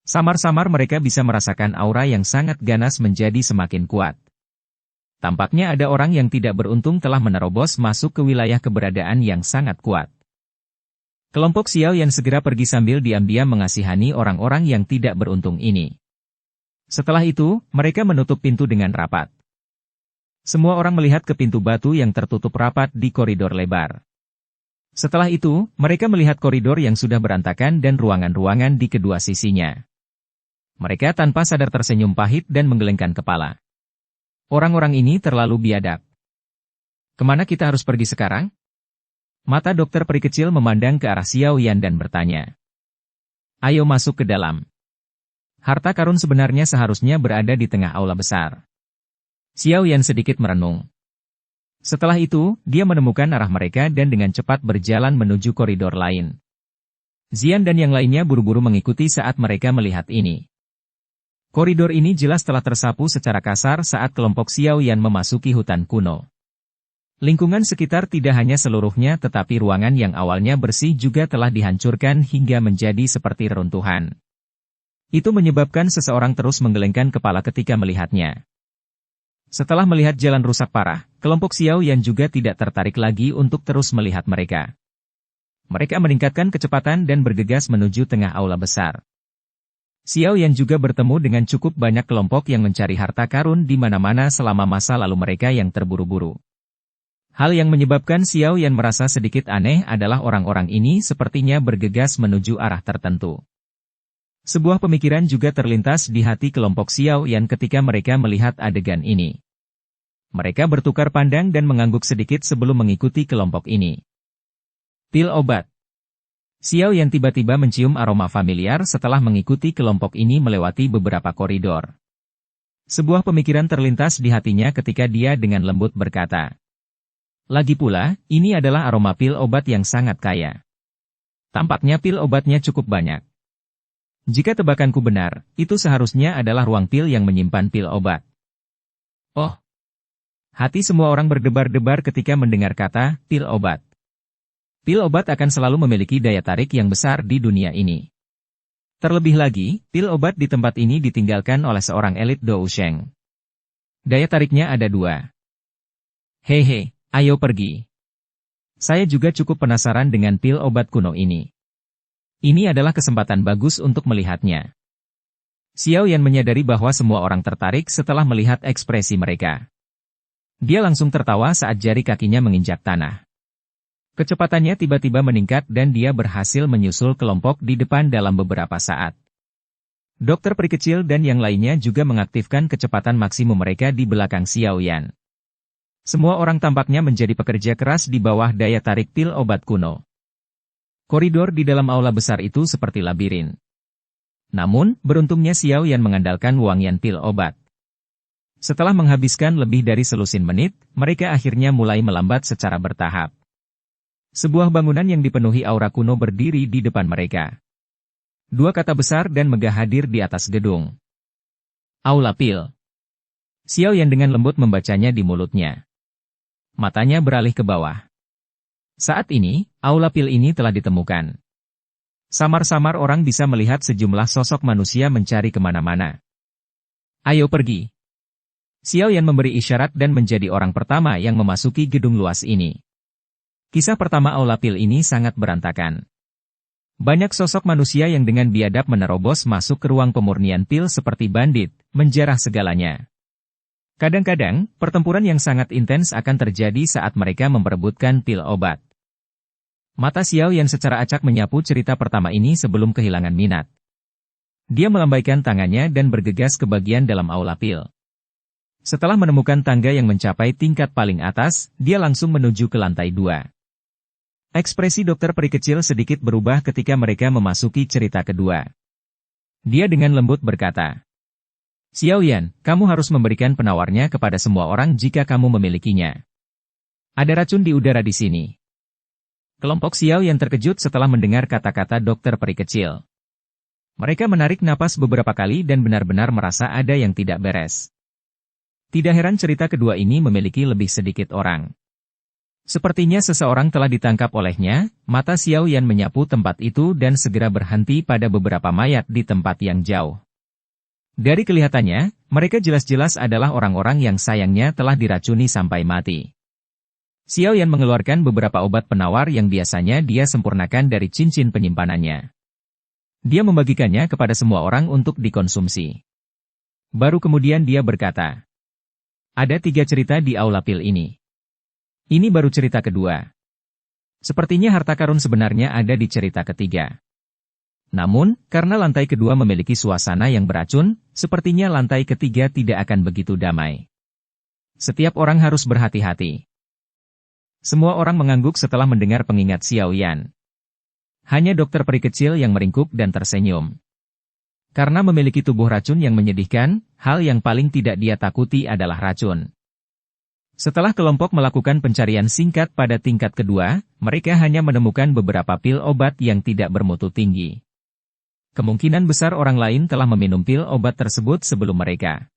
A: Samar-samar mereka bisa merasakan aura yang sangat ganas menjadi semakin kuat. Tampaknya ada orang yang tidak beruntung telah menerobos masuk ke wilayah keberadaan yang sangat kuat. Kelompok Xiao Yan segera pergi sambil diam-diam mengasihani orang-orang yang tidak beruntung ini. Setelah itu, mereka menutup pintu dengan rapat. Semua orang melihat ke pintu batu yang tertutup rapat di koridor lebar. Setelah itu, mereka melihat koridor yang sudah berantakan dan ruangan-ruangan di kedua sisinya. Mereka tanpa sadar tersenyum pahit dan menggelengkan kepala. Orang-orang ini terlalu biadab. Kemana kita harus pergi sekarang? Mata dokter peri kecil memandang ke arah Xiao Yan dan bertanya. Ayo masuk ke dalam. Harta karun sebenarnya seharusnya berada di tengah aula besar. Xiao Yan sedikit merenung. Setelah itu, dia menemukan arah mereka dan dengan cepat berjalan menuju koridor lain. Xian dan yang lainnya buru-buru mengikuti saat mereka melihat ini. Koridor ini jelas telah tersapu secara kasar saat kelompok Xiao Yan memasuki hutan kuno. Lingkungan sekitar tidak hanya seluruhnya tetapi ruangan yang awalnya bersih juga telah dihancurkan hingga menjadi seperti reruntuhan. Itu menyebabkan seseorang terus menggelengkan kepala ketika melihatnya. Setelah melihat jalan rusak parah, kelompok Xiao Yan juga tidak tertarik lagi untuk terus melihat mereka. Mereka meningkatkan kecepatan dan bergegas menuju tengah aula besar. Xiao Yan juga bertemu dengan cukup banyak kelompok yang mencari harta karun di mana-mana selama masa lalu mereka yang terburu-buru. Hal yang menyebabkan Xiao Yan merasa sedikit aneh adalah orang-orang ini sepertinya bergegas menuju arah tertentu. Sebuah pemikiran juga terlintas di hati kelompok Xiao Yan ketika mereka melihat adegan ini. Mereka bertukar pandang dan mengangguk sedikit sebelum mengikuti kelompok ini. Pil obat. Xiao Yan tiba-tiba mencium aroma familiar setelah mengikuti kelompok ini melewati beberapa koridor. Sebuah pemikiran terlintas di hatinya ketika dia dengan lembut berkata. Lagi pula, ini adalah aroma pil obat yang sangat kaya. Tampaknya pil obatnya cukup banyak. Jika tebakanku benar, itu seharusnya adalah ruang pil yang menyimpan pil obat. Oh! Hati semua orang berdebar-debar ketika mendengar kata, pil obat. Pil obat akan selalu memiliki daya tarik yang besar di dunia ini. Terlebih lagi, pil obat di tempat ini ditinggalkan oleh seorang elit Dousheng. Daya tariknya ada dua. Hehe, ayo pergi. Saya juga cukup penasaran dengan pil obat kuno ini. Ini adalah kesempatan bagus untuk melihatnya. Xiao Yan menyadari bahwa semua orang tertarik setelah melihat ekspresi mereka. Dia langsung tertawa saat jari kakinya menginjak tanah. Kecepatannya tiba-tiba meningkat dan dia berhasil menyusul kelompok di depan dalam beberapa saat. Dokter peri kecil dan yang lainnya juga mengaktifkan kecepatan maksimum mereka di belakang Xiao Yan. Semua orang tampaknya menjadi pekerja keras di bawah daya tarik pil obat kuno. Koridor di dalam aula besar itu seperti labirin. Namun, beruntungnya Xiao Yan mengandalkan wangian pil obat. Setelah menghabiskan lebih dari selusin menit, mereka akhirnya mulai melambat secara bertahap. Sebuah bangunan yang dipenuhi aura kuno berdiri di depan mereka. Dua kata besar dan megah hadir di atas gedung. Aula Pil. Xiao Yan dengan lembut membacanya di mulutnya. Matanya beralih ke bawah. Saat ini, aula Pil ini telah ditemukan. Samar-samar orang bisa melihat sejumlah sosok manusia mencari kemana-mana. Ayo pergi. Xiao Yan memberi isyarat dan menjadi orang pertama yang memasuki gedung luas ini. Kisah pertama aula Pil ini sangat berantakan. Banyak sosok manusia yang dengan biadab menerobos masuk ke ruang pemurnian pil seperti bandit, menjarah segalanya. Kadang-kadang, pertempuran yang sangat intens akan terjadi saat mereka memperebutkan pil obat. Mata Xiao Yan secara acak menyapu cerita pertama ini sebelum kehilangan minat. Dia melambaikan tangannya dan bergegas ke bagian dalam aula pil. Setelah menemukan tangga yang mencapai tingkat paling atas, dia langsung menuju ke lantai 2. Ekspresi dokter peri kecil sedikit berubah ketika mereka memasuki cerita kedua. Dia dengan lembut berkata, Xiao Yan, kamu harus memberikan penawarnya kepada semua orang jika kamu memilikinya. Ada racun di udara di sini. Kelompok Xiao Yan terkejut setelah mendengar kata-kata dokter peri kecil. Mereka menarik napas beberapa kali dan benar-benar merasa ada yang tidak beres. Tidak heran cerita kedua ini memiliki lebih sedikit orang. Sepertinya seseorang telah ditangkap olehnya, mata Xiao Yan menyapu tempat itu dan segera berhenti pada beberapa mayat di tempat yang jauh. Dari kelihatannya, mereka jelas-jelas adalah orang-orang yang sayangnya telah diracuni sampai mati. Xiao Yan mengeluarkan beberapa obat penawar yang biasanya dia sempurnakan dari cincin penyimpanannya. Dia membagikannya kepada semua orang untuk dikonsumsi. Baru kemudian dia berkata, ada 3 cerita di aula pil ini. Ini baru cerita kedua. Sepertinya harta karun sebenarnya ada di cerita ketiga. Namun, karena lantai kedua memiliki suasana yang beracun, sepertinya lantai ketiga tidak akan begitu damai. Setiap orang harus berhati-hati. Semua orang mengangguk setelah mendengar pengingat Xiao Yan. Hanya dokter peri kecil yang meringkuk dan tersenyum. Karena memiliki tubuh racun yang menyedihkan, hal yang paling tidak dia takuti adalah racun. Setelah kelompok melakukan pencarian singkat pada tingkat kedua, mereka hanya menemukan beberapa pil obat yang tidak bermutu tinggi. Kemungkinan besar orang lain telah meminum pil obat tersebut sebelum mereka.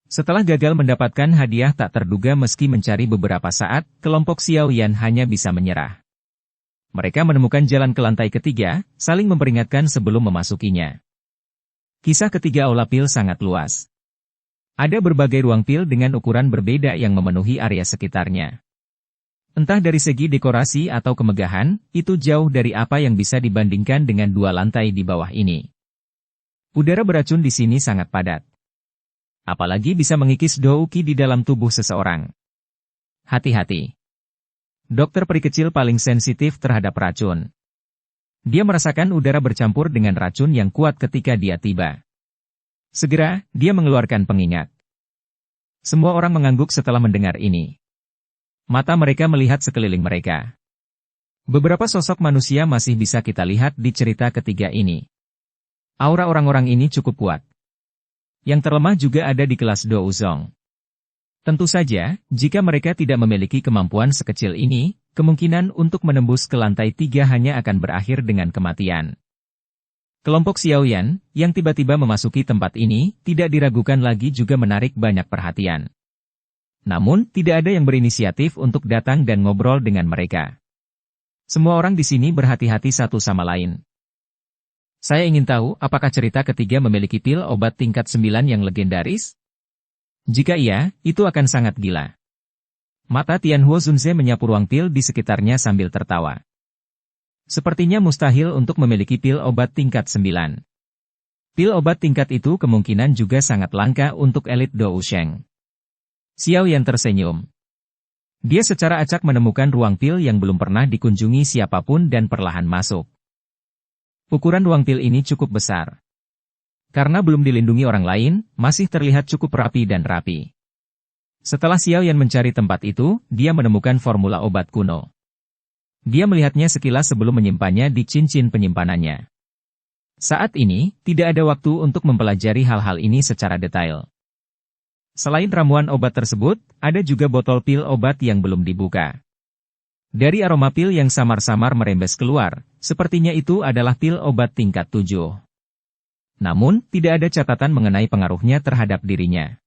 A: Setelah gagal mendapatkan hadiah tak terduga meski mencari beberapa saat, kelompok Xiao Yan hanya bisa menyerah. Mereka menemukan jalan ke lantai ketiga, saling memperingatkan sebelum memasukinya. Kisah ketiga aula pil sangat luas. Ada berbagai ruang pil dengan ukuran berbeda yang memenuhi area sekitarnya. Entah dari segi dekorasi atau kemegahan, itu jauh dari apa yang bisa dibandingkan dengan dua lantai di bawah ini. Udara beracun di sini sangat padat. Apalagi bisa mengikis douki di dalam tubuh seseorang. Hati-hati. Dokter peri kecil paling sensitif terhadap racun. Dia merasakan udara bercampur dengan racun yang kuat ketika dia tiba. Segera, dia mengeluarkan pengingat. Semua orang mengangguk setelah mendengar ini. Mata mereka melihat sekeliling mereka. Beberapa sosok manusia masih bisa kita lihat di cerita ketiga ini. Aura orang-orang ini cukup kuat. Yang terlemah juga ada di kelas Douzong. Tentu saja, jika mereka tidak memiliki kemampuan sekecil ini, kemungkinan untuk menembus ke lantai 3 hanya akan berakhir dengan kematian. Kelompok Xiao Yan, yang tiba-tiba memasuki tempat ini, tidak diragukan lagi juga menarik banyak perhatian. Namun, tidak ada yang berinisiatif untuk datang dan ngobrol dengan mereka. Semua orang di sini berhati-hati satu sama lain. Saya ingin tahu apakah cerita ketiga memiliki pil obat tingkat 9 yang legendaris? Jika iya, itu akan sangat gila. Mata Tianhuo Zunze menyapu ruang pil di sekitarnya sambil tertawa. Sepertinya mustahil untuk memiliki pil obat tingkat 9. Pil obat tingkat itu kemungkinan juga sangat langka untuk elit Dousheng. Xiao Yan tersenyum. Dia secara acak menemukan ruang pil yang belum pernah dikunjungi siapapun dan perlahan masuk. Ukuran ruang pil ini cukup besar. Karena belum dilindungi orang lain, masih terlihat cukup rapi dan rapi. Setelah Xiao Yan mencari tempat itu, dia menemukan formula obat kuno. Dia melihatnya sekilas sebelum menyimpannya di cincin penyimpanannya. Saat ini, tidak ada waktu untuk mempelajari hal-hal ini secara detail. Selain ramuan obat tersebut, ada juga botol pil obat yang belum dibuka. Dari aroma pil yang samar-samar merembes keluar, sepertinya itu adalah pil obat tingkat 7. Namun, tidak ada catatan mengenai pengaruhnya terhadap dirinya.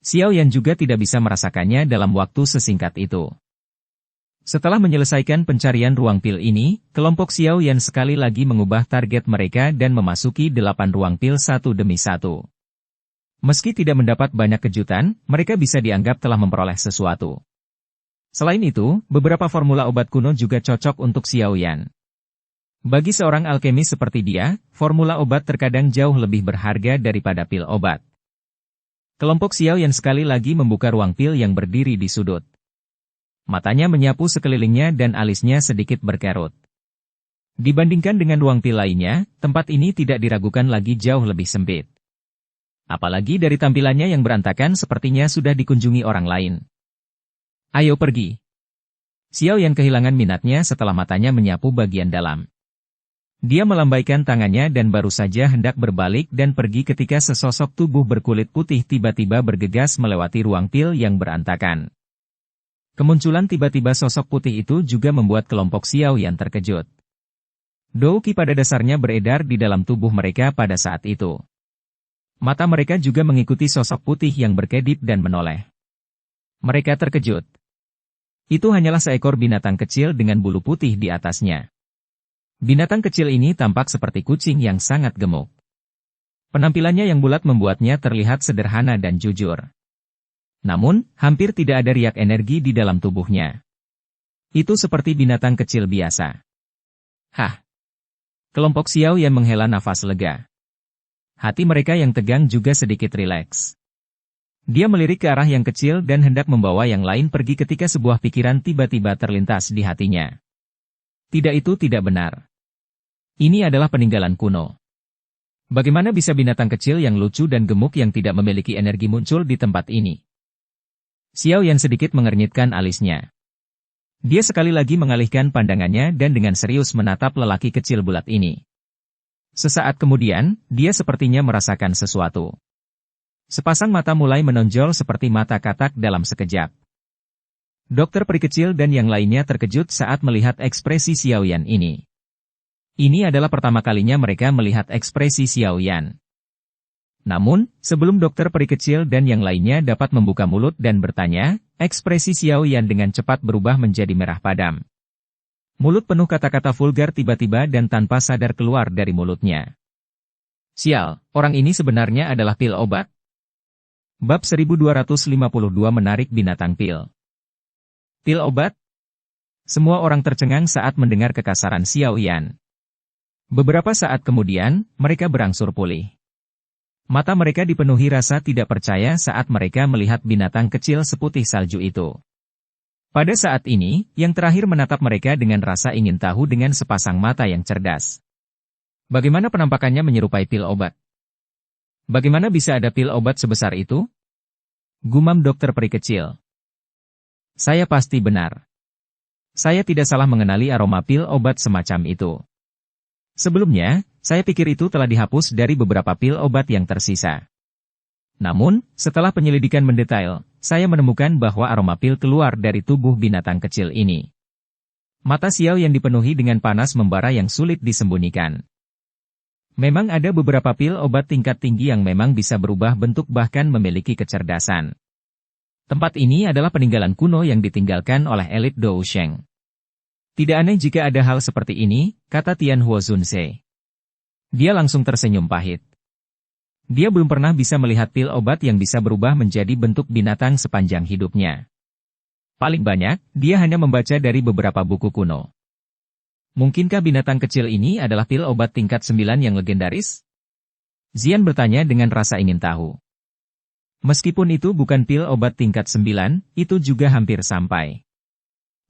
A: Xiao Yan juga tidak bisa merasakannya dalam waktu sesingkat itu. Setelah menyelesaikan pencarian ruang pil ini, kelompok Xiao Yan sekali lagi mengubah target mereka dan memasuki 8 ruang pil satu demi satu. Meski tidak mendapat banyak kejutan, mereka bisa dianggap telah memperoleh sesuatu. Selain itu, beberapa formula obat kuno juga cocok untuk Xiao Yan. Bagi seorang alkemis seperti dia, formula obat terkadang jauh lebih berharga daripada pil obat. Kelompok Xiao Yan sekali lagi membuka ruang pil yang berdiri di sudut. Matanya menyapu sekelilingnya dan alisnya sedikit berkerut. Dibandingkan dengan ruang pil lainnya, tempat ini tidak diragukan lagi jauh lebih sempit. Apalagi dari tampilannya yang berantakan sepertinya sudah dikunjungi orang lain. Ayo pergi. Xiao Yan kehilangan minatnya setelah matanya menyapu bagian dalam. Dia melambaikan tangannya dan baru saja hendak berbalik dan pergi ketika sesosok tubuh berkulit putih tiba-tiba bergegas melewati ruang pil yang berantakan. Kemunculan tiba-tiba sosok putih itu juga membuat kelompok Xiao Yan terkejut. Douki pada dasarnya beredar di dalam tubuh mereka pada saat itu. Mata mereka juga mengikuti sosok putih yang berkedip dan menoleh. Mereka terkejut. Itu hanyalah seekor binatang kecil dengan bulu putih di atasnya. Binatang kecil ini tampak seperti kucing yang sangat gemuk. Penampilannya yang bulat membuatnya terlihat sederhana dan jujur. Namun, hampir tidak ada riak energi di dalam tubuhnya. Itu seperti binatang kecil biasa. Hah! Kelompok Xiao Yan menghela nafas lega. Hati mereka yang tegang juga sedikit rileks. Dia melirik ke arah yang kecil dan hendak membawa yang lain pergi ketika sebuah pikiran tiba-tiba terlintas di hatinya. Tidak, itu tidak benar. Ini adalah peninggalan kuno. Bagaimana bisa binatang kecil yang lucu dan gemuk yang tidak memiliki energi muncul di tempat ini? Xiao Yan sedikit mengernyitkan alisnya. Dia sekali lagi mengalihkan pandangannya dan dengan serius menatap lelaki kecil bulat ini. Sesaat kemudian, dia sepertinya merasakan sesuatu. Sepasang mata mulai menonjol seperti mata katak dalam sekejap. Dokter peri kecil dan yang lainnya terkejut saat melihat ekspresi Xiao Yan ini. Ini adalah pertama kalinya mereka melihat ekspresi Xiao Yan. Namun, sebelum dokter peri kecil dan yang lainnya dapat membuka mulut dan bertanya, ekspresi Xiao Yan dengan cepat berubah menjadi merah padam. Mulut penuh kata-kata vulgar tiba-tiba dan tanpa sadar keluar dari mulutnya. Sial, orang ini sebenarnya adalah pil obat? Bab 1252 menarik binatang pil. Pil obat? Semua orang tercengang saat mendengar kekasaran Xiao Yan. Beberapa saat kemudian, mereka berangsur pulih. Mata mereka dipenuhi rasa tidak percaya saat mereka melihat binatang kecil seputih salju itu. Pada saat ini, yang terakhir menatap mereka dengan rasa ingin tahu dengan sepasang mata yang cerdas. Bagaimana penampakannya menyerupai pil obat? Bagaimana bisa ada pil obat sebesar itu? Gumam dokter peri kecil. Saya pasti benar. Saya tidak salah mengenali aroma pil obat semacam itu. Sebelumnya, saya pikir itu telah dihapus dari beberapa pil obat yang tersisa. Namun, setelah penyelidikan mendetail, saya menemukan bahwa aroma pil keluar dari tubuh binatang kecil ini. Mata Xiao yang dipenuhi dengan panas membara yang sulit disembunyikan. Memang ada beberapa pil obat tingkat tinggi yang memang bisa berubah bentuk bahkan memiliki kecerdasan. Tempat ini adalah peninggalan kuno yang ditinggalkan oleh elit Dousheng. Tidak aneh jika ada hal seperti ini, kata Tian Huo Zunse. Dia langsung tersenyum pahit. Dia belum pernah bisa melihat pil obat yang bisa berubah menjadi bentuk binatang sepanjang hidupnya. Paling banyak, dia hanya membaca dari beberapa buku kuno. Mungkinkah binatang kecil ini adalah pil obat tingkat 9 yang legendaris? Zian bertanya dengan rasa ingin tahu. Meskipun itu bukan pil obat tingkat 9, itu juga hampir sampai.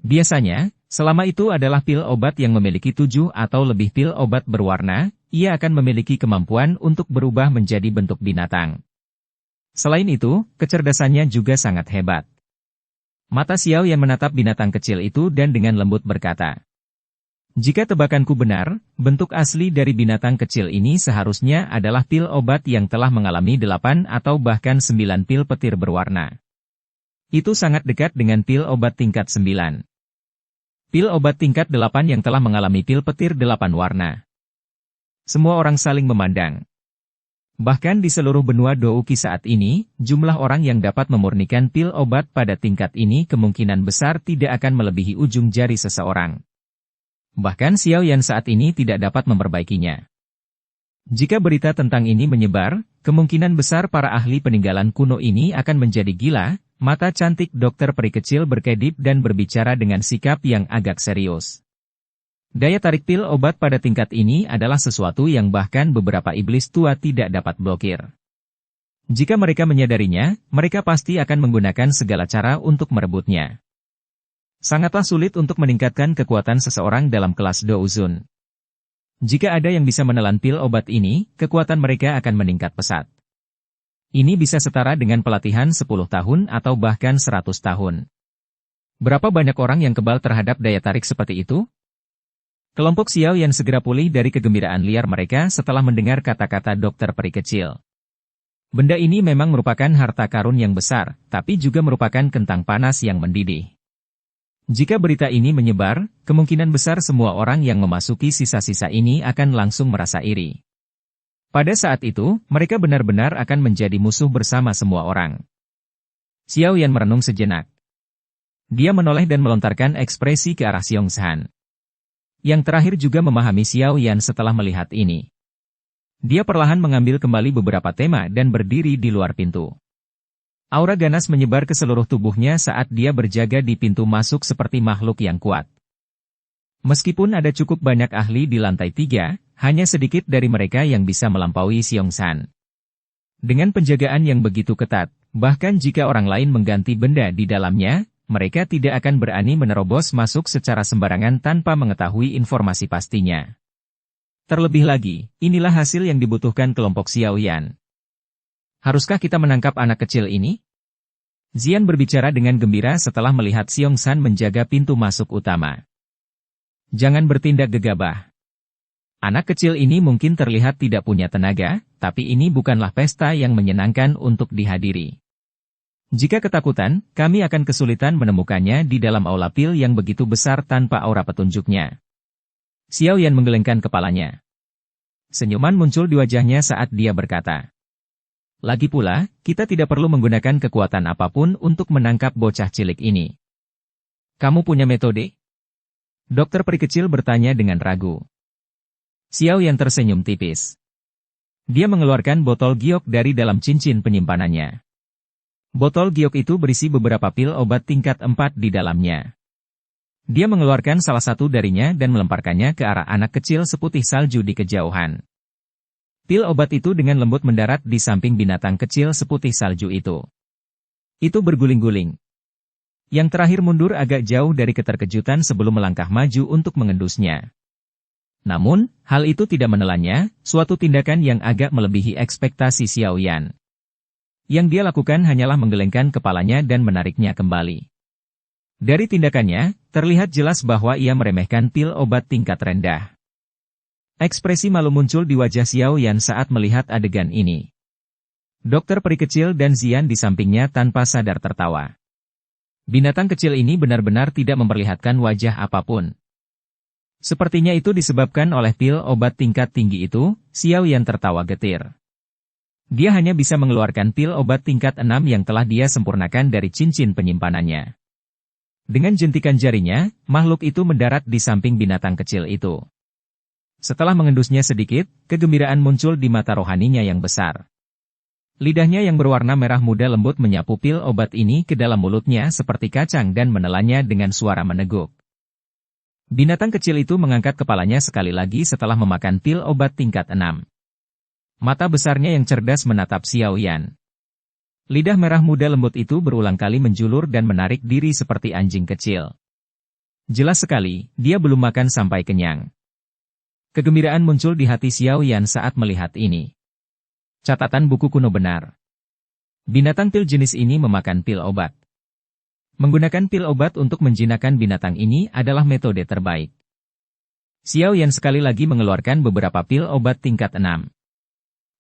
A: Biasanya, selama itu adalah pil obat yang memiliki 7 atau lebih pil obat berwarna, ia akan memiliki kemampuan untuk berubah menjadi bentuk binatang. Selain itu, kecerdasannya juga sangat hebat. Mata Xiao yang menatap binatang kecil itu dan dengan lembut berkata, jika tebakanku benar, bentuk asli dari binatang kecil ini seharusnya adalah pil obat yang telah mengalami 8 atau bahkan 9 pil petir berwarna. Itu sangat dekat dengan pil obat tingkat 9. Pil obat tingkat 8 yang telah mengalami pil petir 8 warna. Semua orang saling memandang. Bahkan di seluruh benua Douki saat ini, jumlah orang yang dapat memurnikan pil obat pada tingkat ini kemungkinan besar tidak akan melebihi ujung jari seseorang. Bahkan Xiao Yan saat ini tidak dapat memperbaikinya. Jika berita tentang ini menyebar, kemungkinan besar para ahli peninggalan kuno ini akan menjadi gila. Mata cantik dokter peri kecil berkedip dan berbicara dengan sikap yang agak serius. Daya tarik pil obat pada tingkat ini adalah sesuatu yang bahkan beberapa iblis tua tidak dapat blokir. Jika mereka menyadarinya, mereka pasti akan menggunakan segala cara untuk merebutnya. Sangatlah sulit untuk meningkatkan kekuatan seseorang dalam kelas Douzun. Jika ada yang bisa menelan pil obat ini, kekuatan mereka akan meningkat pesat. Ini bisa setara dengan pelatihan 10 tahun atau bahkan 100 tahun. Berapa banyak orang yang kebal terhadap daya tarik seperti itu? Kelompok Xiao yang segera pulih dari kegembiraan liar mereka setelah mendengar kata-kata dokter peri kecil. Benda ini memang merupakan harta karun yang besar, tapi juga merupakan kentang panas yang mendidih. Jika berita ini menyebar, kemungkinan besar semua orang yang memasuki sisa-sisa ini akan langsung merasa iri. Pada saat itu, mereka benar-benar akan menjadi musuh bersama semua orang. Xiao Yan merenung sejenak. Dia menoleh dan melontarkan ekspresi ke arah Xiong Shan. Yang terakhir juga memahami Xiao Yan setelah melihat ini. Dia perlahan mengambil kembali beberapa tema dan berdiri di luar pintu. Aura ganas menyebar ke seluruh tubuhnya saat dia berjaga di pintu masuk seperti makhluk yang kuat. Meskipun ada cukup banyak ahli di lantai 3, hanya sedikit dari mereka yang bisa melampaui Xiong Shan. Dengan penjagaan yang begitu ketat, bahkan jika orang lain mengganti benda di dalamnya, mereka tidak akan berani menerobos masuk secara sembarangan tanpa mengetahui informasi pastinya. Terlebih lagi, inilah hasil yang dibutuhkan kelompok Xiao Yan. Haruskah kita menangkap anak kecil ini? Zian berbicara dengan gembira setelah melihat Xiong Shan menjaga pintu masuk utama. Jangan bertindak gegabah. Anak kecil ini mungkin terlihat tidak punya tenaga, tapi ini bukanlah pesta yang menyenangkan untuk dihadiri. Jika ketakutan, kami akan kesulitan menemukannya di dalam aula pil yang begitu besar tanpa aura petunjuknya. Xiao Yan menggelengkan kepalanya. Senyuman muncul di wajahnya saat dia berkata. Lagi pula, kita tidak perlu menggunakan kekuatan apapun untuk menangkap bocah cilik ini. Kamu punya metode? Dokter peri kecil bertanya dengan ragu. Xiao Yan tersenyum tipis. Dia mengeluarkan botol giok dari dalam cincin penyimpanannya. Botol giok itu berisi beberapa pil obat tingkat 4 di dalamnya. Dia mengeluarkan salah satu darinya dan melemparkannya ke arah anak kecil seputih salju di kejauhan. Pil obat itu dengan lembut mendarat di samping binatang kecil seputih salju itu. Itu berguling-guling. Yang terakhir mundur agak jauh dari keterkejutan sebelum melangkah maju untuk mengendusnya. Namun, hal itu tidak menelannya, suatu tindakan yang agak melebihi ekspektasi Xiao Yan. Yang dia lakukan hanyalah menggelengkan kepalanya dan menariknya kembali. Dari tindakannya, terlihat jelas bahwa ia meremehkan pil obat tingkat rendah. Ekspresi malu muncul di wajah Xiao Yan saat melihat adegan ini. Dokter peri kecil dan Zian di sampingnya tanpa sadar tertawa. Binatang kecil ini benar-benar tidak memperlihatkan wajah apapun. Sepertinya itu disebabkan oleh pil obat tingkat tinggi itu, Xiao Yan tertawa getir. Dia hanya bisa mengeluarkan pil obat tingkat 6 yang telah dia sempurnakan dari cincin penyimpanannya. Dengan jentikan jarinya, makhluk itu mendarat di samping binatang kecil itu. Setelah mengendusnya sedikit, kegembiraan muncul di mata rohaninya yang besar. Lidahnya yang berwarna merah muda lembut menyapu pil obat ini ke dalam mulutnya seperti kacang dan menelannya dengan suara meneguk. Binatang kecil itu mengangkat kepalanya sekali lagi setelah memakan pil obat tingkat 6. Mata besarnya yang cerdas menatap Xiao Yan. Lidah merah muda lembut itu berulang kali menjulur dan menarik diri seperti anjing kecil. Jelas sekali, dia belum makan sampai kenyang. Kegembiraan muncul di hati Xiao Yan saat melihat ini. Catatan buku kuno benar. Binatang pil jenis ini memakan pil obat. Menggunakan pil obat untuk menjinakkan binatang ini adalah metode terbaik. Xiao Yan sekali lagi mengeluarkan beberapa pil obat tingkat 6.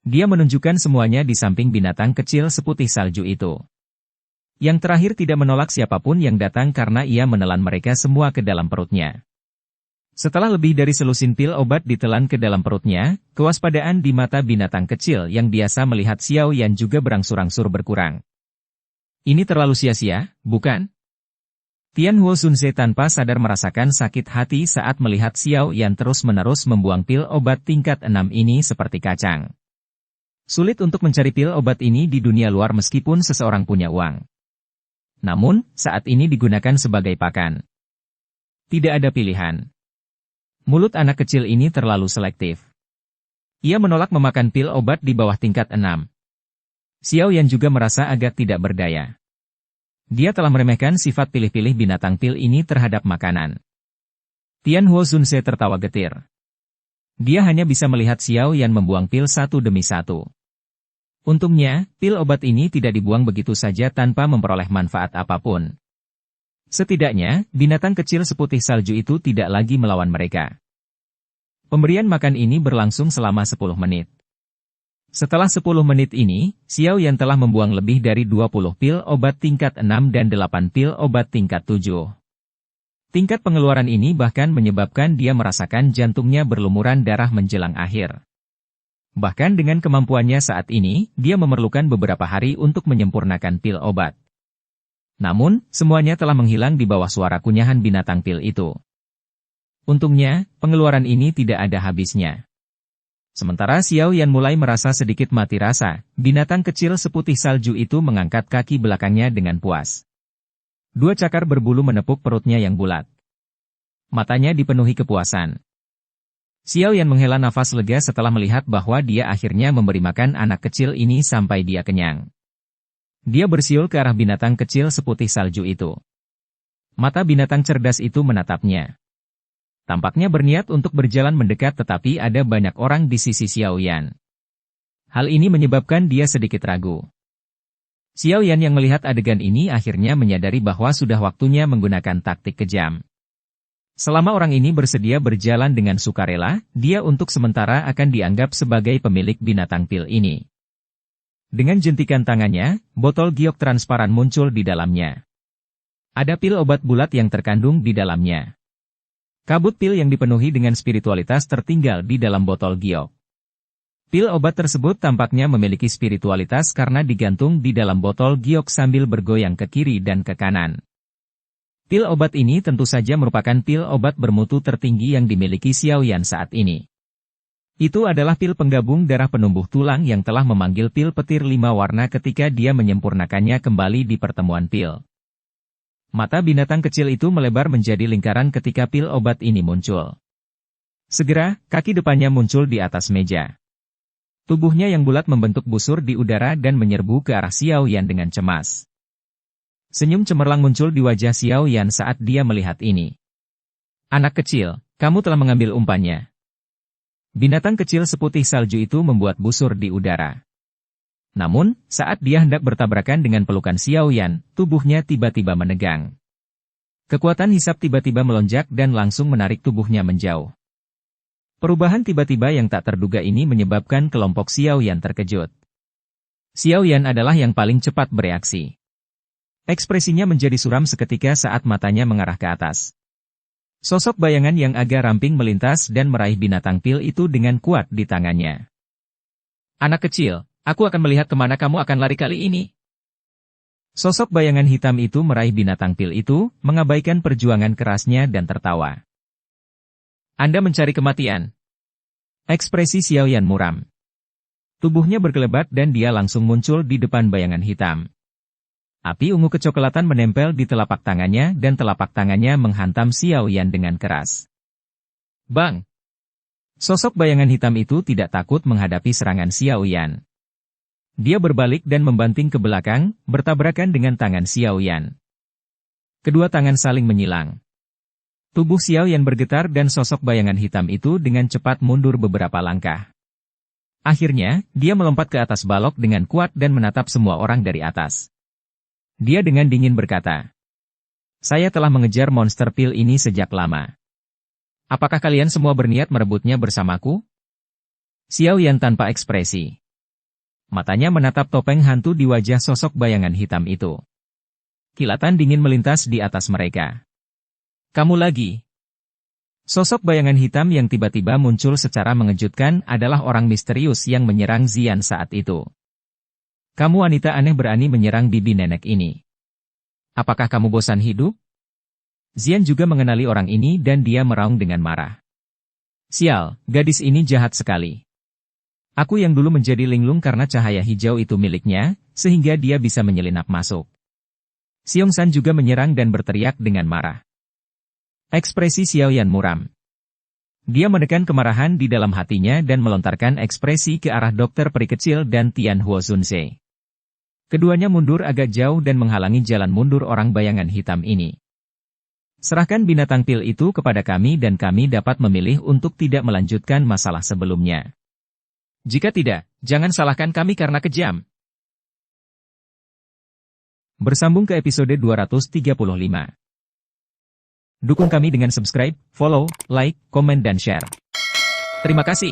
A: Dia menunjukkan semuanya di samping binatang kecil seputih salju itu. Yang terakhir tidak menolak siapapun yang datang karena ia menelan mereka semua ke dalam perutnya. Setelah lebih dari selusin pil obat ditelan ke dalam perutnya, kewaspadaan di mata binatang kecil yang biasa melihat Xiao Yan juga berangsur-angsur berkurang. Ini terlalu sia-sia, bukan? Tian Huo Sunse tanpa sadar merasakan sakit hati saat melihat Xiao Yan terus-menerus membuang pil obat tingkat 6 ini seperti kacang. Sulit untuk mencari pil obat ini di dunia luar meskipun seseorang punya uang. Namun, saat ini digunakan sebagai pakan. Tidak ada pilihan. Mulut anak kecil ini terlalu selektif. Ia menolak memakan pil obat di bawah tingkat 6. Xiao Yan juga merasa agak tidak berdaya. Dia telah meremehkan sifat pilih-pilih binatang pil ini terhadap makanan. Tian Huo Sunse tertawa getir. Dia hanya bisa melihat Xiao Yan membuang pil satu demi satu. Untungnya, pil obat ini tidak dibuang begitu saja tanpa memperoleh manfaat apapun. Setidaknya, binatang kecil seputih salju itu tidak lagi melawan mereka. Pemberian makan ini berlangsung selama 10 menit. Setelah 10 menit ini, Xiao Yan telah membuang lebih dari 20 pil obat tingkat 6 dan 8 pil obat tingkat 7. Tingkat pengeluaran ini bahkan menyebabkan dia merasakan jantungnya berlumuran darah menjelang akhir. Bahkan dengan kemampuannya saat ini, dia memerlukan beberapa hari untuk menyempurnakan pil obat. Namun, semuanya telah menghilang di bawah suara kunyahan binatang pil itu. Untungnya, pengeluaran ini tidak ada habisnya. Sementara Xiao Yan mulai merasa sedikit mati rasa, binatang kecil seputih salju itu mengangkat kaki belakangnya dengan puas. 2 cakar berbulu menepuk perutnya yang bulat. Matanya dipenuhi kepuasan. Xiao Yan menghela nafas lega setelah melihat bahwa dia akhirnya memberi makan anak kecil ini sampai dia kenyang. Dia bersiul ke arah binatang kecil seputih salju itu. Mata binatang cerdas itu menatapnya. Tampaknya berniat untuk berjalan mendekat tetapi ada banyak orang di sisi Xiao Yan. Hal ini menyebabkan dia sedikit ragu. Xiao Yan yang melihat adegan ini akhirnya menyadari bahwa sudah waktunya menggunakan taktik kejam. Selama orang ini bersedia berjalan dengan sukarela, dia untuk sementara akan dianggap sebagai pemilik binatang pil ini. Dengan jentikan tangannya, botol giok transparan muncul di dalamnya. Ada pil obat bulat yang terkandung di dalamnya. Kabut pil yang dipenuhi dengan spiritualitas tertinggal di dalam botol giok. Pil obat tersebut tampaknya memiliki spiritualitas karena digantung di dalam botol giok sambil bergoyang ke kiri dan ke kanan. Pil obat ini tentu saja merupakan pil obat bermutu tertinggi yang dimiliki Xiao Yan saat ini. Itu adalah pil penggabung darah penumbuh tulang yang telah memanggil pil petir 5 warna ketika dia menyempurnakannya kembali di pertemuan pil. Mata binatang kecil itu melebar menjadi lingkaran ketika pil obat ini muncul. Segera, kaki depannya muncul di atas meja. Tubuhnya yang bulat membentuk busur di udara dan menyerbu ke arah Xiao Yan dengan cemas. Senyum cemerlang muncul di wajah Xiao Yan saat dia melihat ini. Anak kecil, kamu telah mengambil umpannya. Binatang kecil seputih salju itu membuat busur di udara. Namun, saat dia hendak bertabrakan dengan pelukan Xiao Yan, tubuhnya tiba-tiba menegang. Kekuatan hisap tiba-tiba melonjak dan langsung menarik tubuhnya menjauh. Perubahan tiba-tiba yang tak terduga ini menyebabkan kelompok Xiao Yan terkejut. Xiao Yan adalah yang paling cepat bereaksi. Ekspresinya menjadi suram seketika saat matanya mengarah ke atas. Sosok bayangan yang agak ramping melintas dan meraih binatang pil itu dengan kuat di tangannya. Anak kecil, aku akan melihat kemana kamu akan lari kali ini. Sosok bayangan hitam itu meraih binatang pil itu, mengabaikan perjuangan kerasnya dan tertawa. Anda mencari kematian. Ekspresi Xiao Yan muram. Tubuhnya berkelebat dan dia langsung muncul di depan bayangan hitam. Api ungu kecoklatan menempel di telapak tangannya dan telapak tangannya menghantam Xiao Yan dengan keras. Bang! Sosok bayangan hitam itu tidak takut menghadapi serangan Xiao Yan. Dia berbalik dan membanting ke belakang, bertabrakan dengan tangan Xiao Yan. Kedua tangan saling menyilang. Tubuh Xiao Yan bergetar dan sosok bayangan hitam itu dengan cepat mundur beberapa langkah. Akhirnya, dia melompat ke atas balok dengan kuat dan menatap semua orang dari atas. Dia dengan dingin berkata, "Saya telah mengejar monster pil ini sejak lama. Apakah kalian semua berniat merebutnya bersamaku?" Xiao Yan tanpa ekspresi. Matanya menatap topeng hantu di wajah sosok bayangan hitam itu. Kilatan dingin melintas di atas mereka. Kamu lagi. Sosok bayangan hitam yang tiba-tiba muncul secara mengejutkan adalah orang misterius yang menyerang Zian saat itu. Kamu wanita aneh berani menyerang bibi nenek ini. Apakah kamu bosan hidup? Zian juga mengenali orang ini dan dia meraung dengan marah. Sial, gadis ini jahat sekali. Aku yang dulu menjadi linglung karena cahaya hijau itu miliknya, sehingga dia bisa menyelinap masuk. Xiong San juga menyerang dan berteriak dengan marah. Ekspresi Xiao Yan muram. Dia menekan kemarahan di dalam hatinya dan melontarkan ekspresi ke arah dokter peri kecil dan Tian Huo Zunze. Keduanya mundur agak jauh dan menghalangi jalan mundur orang bayangan hitam ini. Serahkan binatang pil itu kepada kami dan kami dapat memilih untuk tidak melanjutkan masalah sebelumnya. Jika tidak, jangan salahkan kami karena kejam. Bersambung ke episode 235. Dukung kami dengan subscribe, follow, like, komen dan share. Terima kasih.